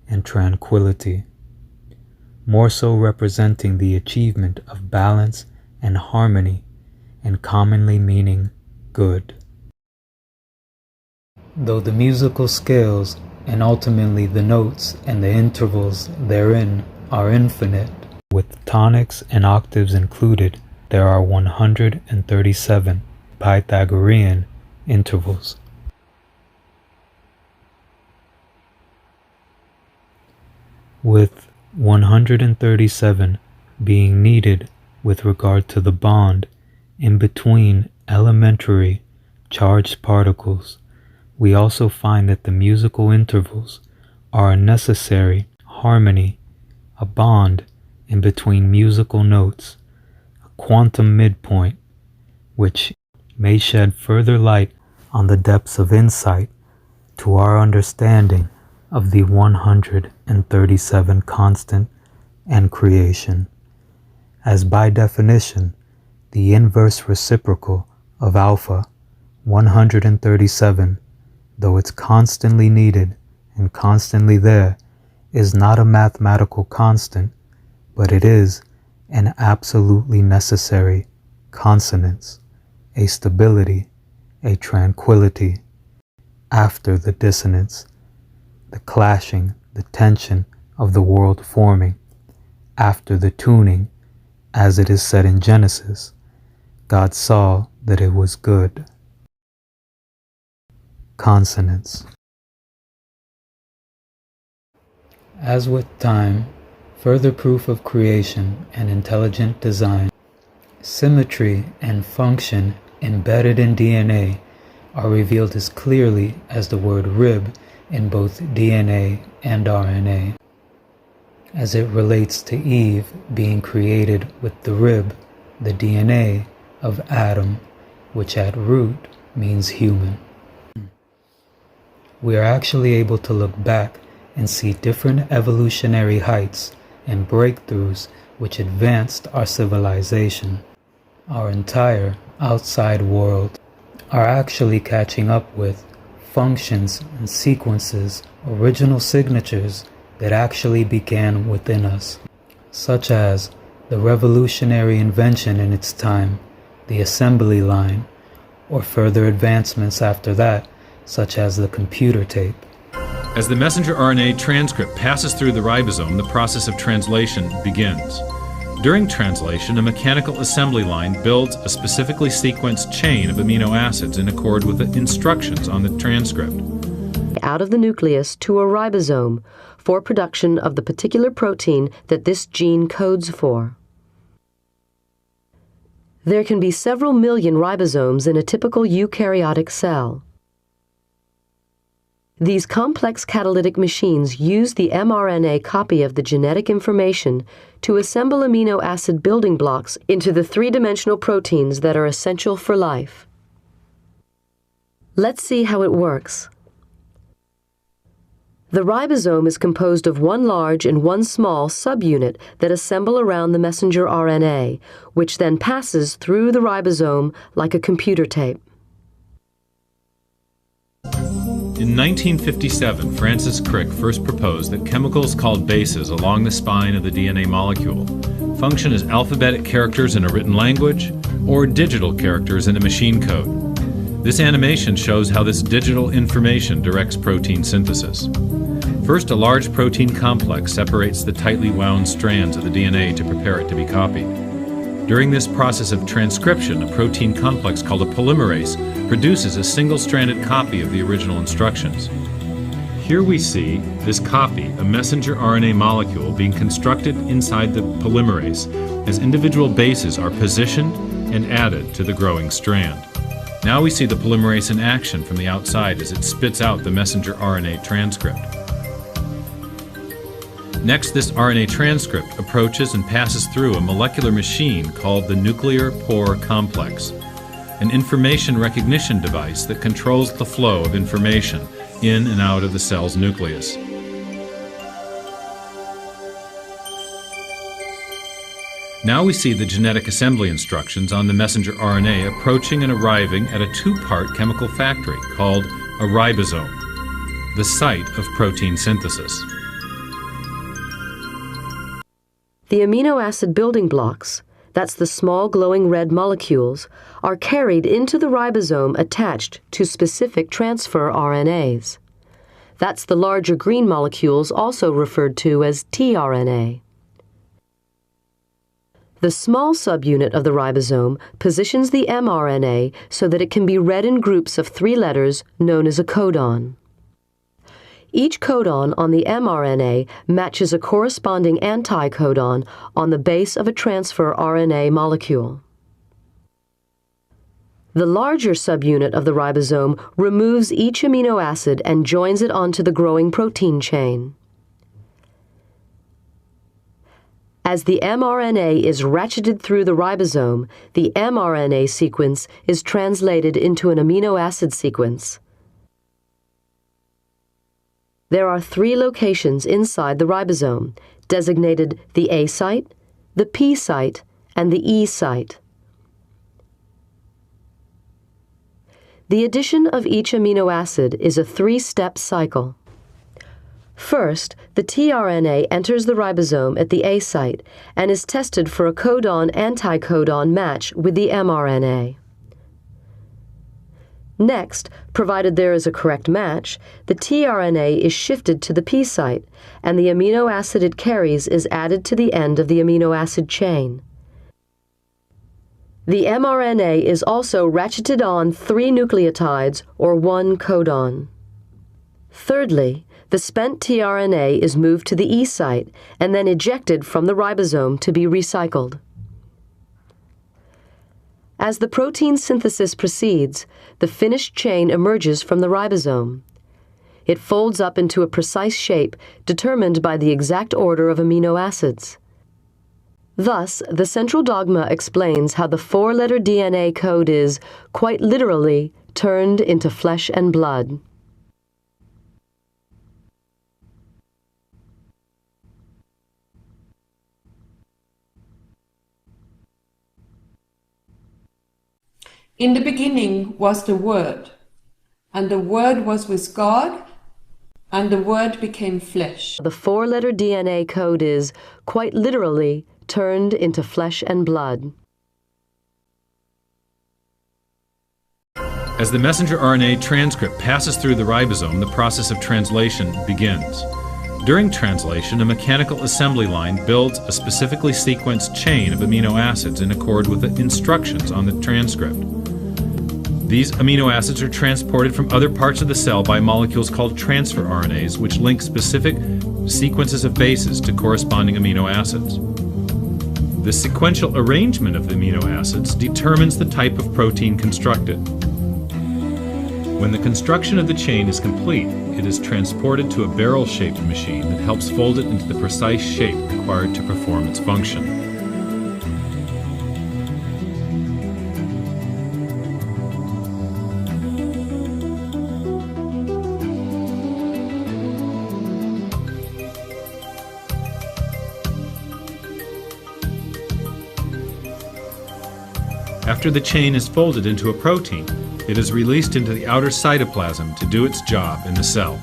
S1: and tranquility, more so representing the achievement of balance and harmony, and commonly meaning good. Though the musical scales and ultimately the notes and the intervals therein are infinite, with tonics and octaves included, there are 137 Pythagorean intervals. With 137 being needed with regard to the bond in between elementary charged particles, we also find that the musical intervals are a necessary harmony, a bond in between musical notes, a quantum midpoint, which may shed further light on the depths of insight to our understanding of the 137 constant and creation, as by definition, the inverse reciprocal of alpha, 137, though it's constantly needed and constantly there, is not a mathematical constant, but it is an absolutely necessary consonance, a stability, a tranquility, after the dissonance, the clashing, the tension of the world forming, after the tuning, as it is said in Genesis, God saw that it was good. Consonance. As with time, further proof of creation and intelligent design, symmetry and function embedded in DNA are revealed as clearly as the word rib in both DNA and RNA. As it relates to Eve being created with the rib, the DNA of Adam, which at root means human. We are actually able to look back and see different evolutionary heights and breakthroughs which advanced our civilization. Our entire outside world are actually catching up with functions and sequences, original signatures that actually began within us, such as the revolutionary invention in its time, the assembly line, or further advancements after that, such as the computer tape.
S4: As the messenger RNA transcript passes through the ribosome, the process of translation begins. During translation, a mechanical assembly line builds a specifically sequenced chain of amino acids in accord with the instructions on the transcript.
S22: Out of the nucleus to a ribosome for production of the particular protein that this gene codes for. There can be several million ribosomes in a typical eukaryotic cell. These complex catalytic machines use the mRNA copy of the genetic information to assemble amino acid building blocks into the three-dimensional proteins that are essential for life. Let's see how it works. The ribosome is composed of one large and one small subunit that assemble around the messenger RNA, which then passes through the ribosome like a computer tape.
S4: In 1957, Francis Crick first proposed that chemicals called bases along the spine of the DNA molecule function as alphabetic characters in a written language or digital characters in a machine code. This animation shows how this digital information directs protein synthesis. First, a large protein complex separates the tightly wound strands of the DNA to prepare it to be copied. During this process of transcription, a protein complex called a polymerase produces a single-stranded copy of the original instructions. Here we see this copy, a messenger RNA molecule, being constructed inside the polymerase as individual bases are positioned and added to the growing strand. Now we see the polymerase in action from the outside as it spits out the messenger RNA transcript. Next, this RNA transcript approaches and passes through a molecular machine called the nuclear pore complex, an information recognition device that controls the flow of information in and out of the cell's nucleus. Now we see the genetic assembly instructions on the messenger RNA approaching and arriving at a two-part chemical factory called a ribosome. the site of protein synthesis.
S22: The amino acid building blocks, that's the small glowing red molecules, are carried into the ribosome attached to specific transfer RNAs. That's the larger green molecules also referred to as tRNA. The small subunit of the ribosome positions the mRNA so that it can be read in groups of 3 letters known as a codon. Each codon on the mRNA matches a corresponding anticodon on the base of a transfer RNA molecule. The larger subunit of the ribosome removes each amino acid and joins it onto the growing protein chain. As the mRNA is ratcheted through the ribosome, the mRNA sequence is translated into an amino acid sequence. There are 3 locations inside the ribosome, designated the A site, the P site, and the E site. The addition of each amino acid is a 3-step cycle. First, the tRNA enters the ribosome at the A site and is tested for a codon-anticodon match with the mRNA. Next, provided there is a correct match, the tRNA is shifted to the P site, and the amino acid it carries is added to the end of the amino acid chain. The mRNA is also ratcheted on 3 nucleotides, or 1 codon. Thirdly, the spent tRNA is moved to the E site and then ejected from the ribosome to be recycled. As the protein synthesis proceeds, the finished chain emerges from the ribosome. It folds up into a precise shape determined by the exact order of amino acids. Thus, the central dogma explains how the 4-letter DNA code is, quite literally, turned into flesh and blood.
S18: In the beginning was the Word, and the Word was with God, and the Word became flesh.
S22: The 4-letter DNA code is, quite literally, turned into flesh and blood.
S4: As the messenger RNA transcript passes through the ribosome, the process of translation begins. During translation, a mechanical assembly line builds a specifically sequenced chain of amino acids in accord with the instructions on the transcript. These amino acids are transported from other parts of the cell by molecules called transfer RNAs, which link specific sequences of bases to corresponding amino acids. The sequential arrangement of the amino acids determines the type of protein constructed. When the construction of the chain is complete, it is transported to a barrel-shaped machine that helps fold it into the precise shape required to perform its function. After the chain is folded into a protein, it is released into the outer cytoplasm to do its job in the cell.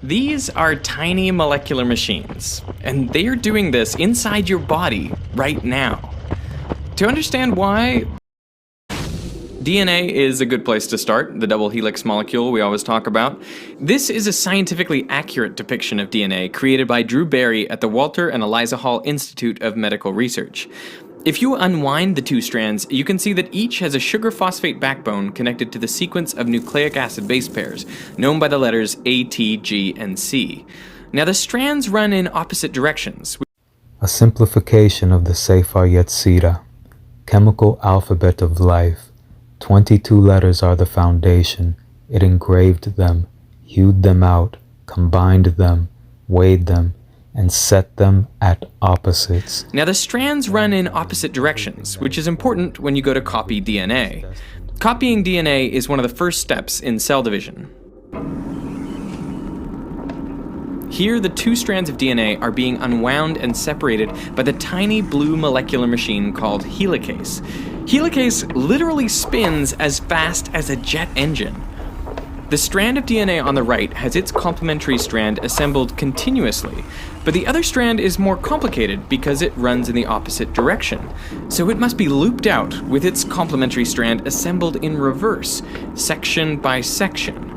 S9: These are tiny molecular machines, and they are doing this inside your body right now. To understand why, DNA is a good place to start, the double helix molecule we always talk about. This is a scientifically accurate depiction of DNA created by Drew Barry at the Walter and Eliza Hall Institute of Medical Research. If you unwind the 2 strands, you can see that each has a sugar phosphate backbone connected to the sequence of nucleic acid base pairs, known by the letters A, T, G, and C. Now the strands run in opposite directions.
S1: A simplification of the Sefer Yetzirah, chemical alphabet of life. 22 letters are the foundation. It engraved them, hewed them out, combined them, weighed them, and set them at opposites.
S9: Now, the strands run in opposite directions, which is important when you go to copy DNA. Copying DNA is one of the first steps in cell division. Here, the two strands of DNA are being unwound and separated by the tiny blue molecular machine called helicase. Helicase literally spins as fast as a jet engine. The strand of DNA on the right has its complementary strand assembled continuously, but the other strand is more complicated because it runs in the opposite direction. So it must be looped out with its complementary strand assembled in reverse, section by section.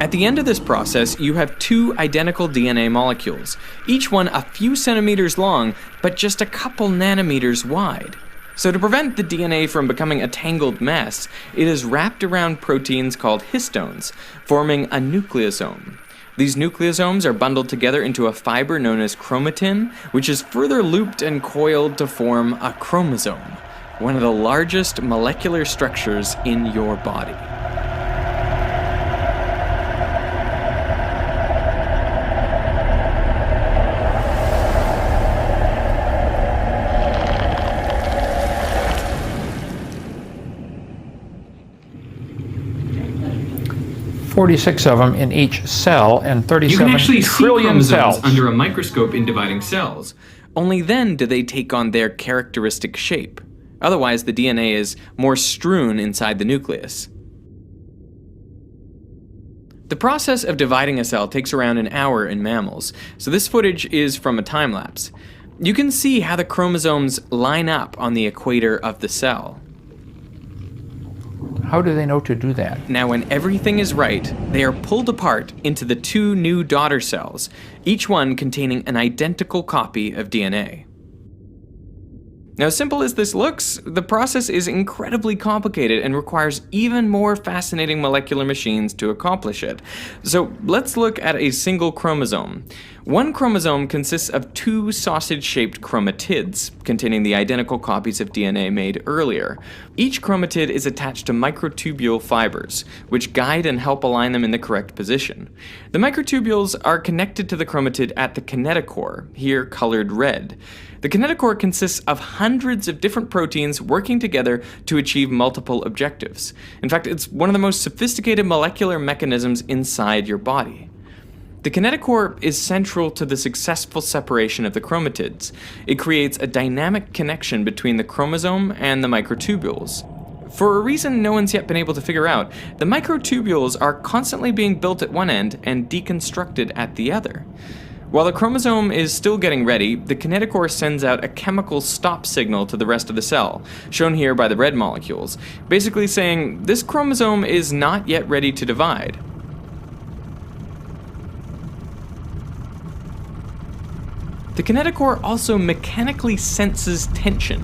S9: At the end of this process, you have two identical DNA molecules, each one a few centimeters long, but just a couple nanometers wide. So to prevent the DNA from becoming a tangled mess, it is wrapped around proteins called histones, forming a nucleosome. These nucleosomes are bundled together into a fiber known as chromatin, which is further looped and coiled to form a chromosome, one of the largest molecular structures in your body.
S10: 46 of them in each cell and 37
S9: You can actually see
S10: trillion
S9: chromosomes
S10: cells.
S9: under a microscope in dividing cells. Only then do they take on their characteristic shape. Otherwise, the DNA is more strewn inside the nucleus. The process of dividing a cell takes around an hour in mammals, so this footage is from a time lapse. You can see how the chromosomes line up on the equator of the cell.
S10: How do they know to do that?
S9: Now, when everything is right, they are pulled apart into the two new daughter cells, each one containing an identical copy of DNA. Now, as simple as this looks, the process is incredibly complicated and requires even more fascinating molecular machines to accomplish it. So let's look at a single chromosome. One chromosome consists of two sausage-shaped chromatids, containing the identical copies of DNA made earlier. Each chromatid is attached to microtubule fibers, which guide and help align them in the correct position. The microtubules are connected to the chromatid at the kinetochore, here colored red. The kinetochore consists of hundreds of different proteins working together to achieve multiple objectives. In fact, it's one of the most sophisticated molecular mechanisms inside your body. The kinetochore is central to the successful separation of the chromatids. It creates a dynamic connection between the chromosome and the microtubules. For a reason no one's yet been able to figure out, the microtubules are constantly being built at one end and deconstructed at the other. While the chromosome is still getting ready, the kinetochore sends out a chemical stop signal to the rest of the cell, shown here by the red molecules, basically saying this chromosome is not yet ready to divide. The kinetochore also mechanically senses tension.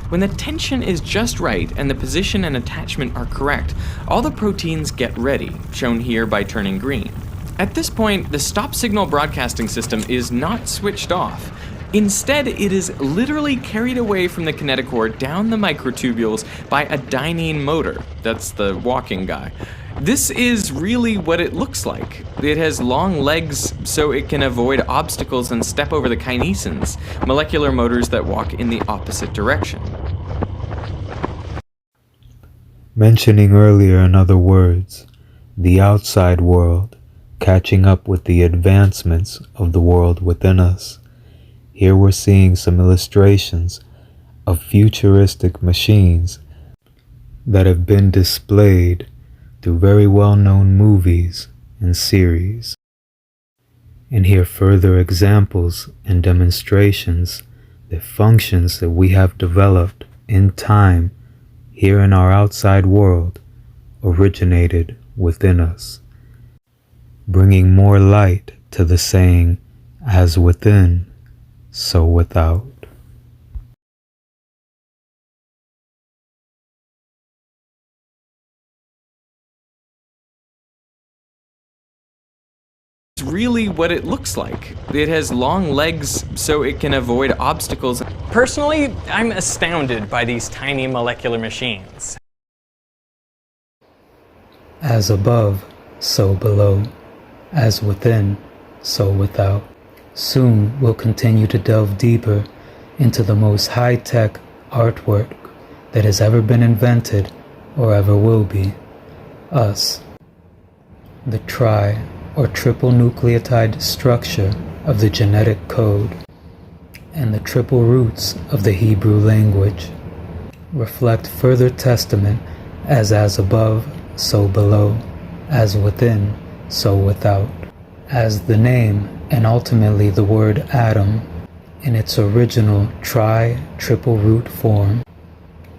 S9: When the tension is just right and the position and attachment are correct, all the proteins get ready, shown here by turning green. At this point, the stop signal broadcasting system is not switched off. Instead, it is literally carried away from the kinetochore down the microtubules by a dynein motor. That's the walking guy. This is really what it looks like. It has long legs so it can avoid obstacles and step over the kinesins, molecular motors that walk in the opposite direction.
S1: Mentioning earlier, in other words, the outside world, catching up with the advancements of the world within us. Here we're seeing some illustrations of futuristic machines that have been displayed through very well-known movies and series. And here further examples and demonstrations that functions that we have developed in time here in our outside world originated within us, bringing more light to the saying, as within, so without.
S9: It's really what it looks like. It has long legs so it can avoid obstacles. Personally, I'm astounded by these tiny molecular machines.
S1: As above, so below. As within, so without. Soon we'll continue to delve deeper into the most high-tech artwork that has ever been invented or ever will be. Us. The tri- or triple nucleotide structure of the genetic code and the triple roots of the Hebrew language reflect further testament as above, so below, as within, so without. As the name and ultimately the word atom in its original triple root form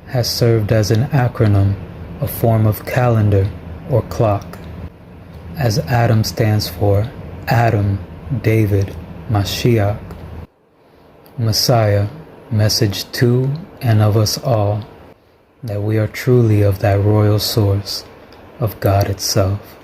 S1: has served as an acronym, a form of calendar or clock, as Adam stands for Adam, David, Mashiach, Messiah, message to and of us all, that we are truly of that royal source of God itself.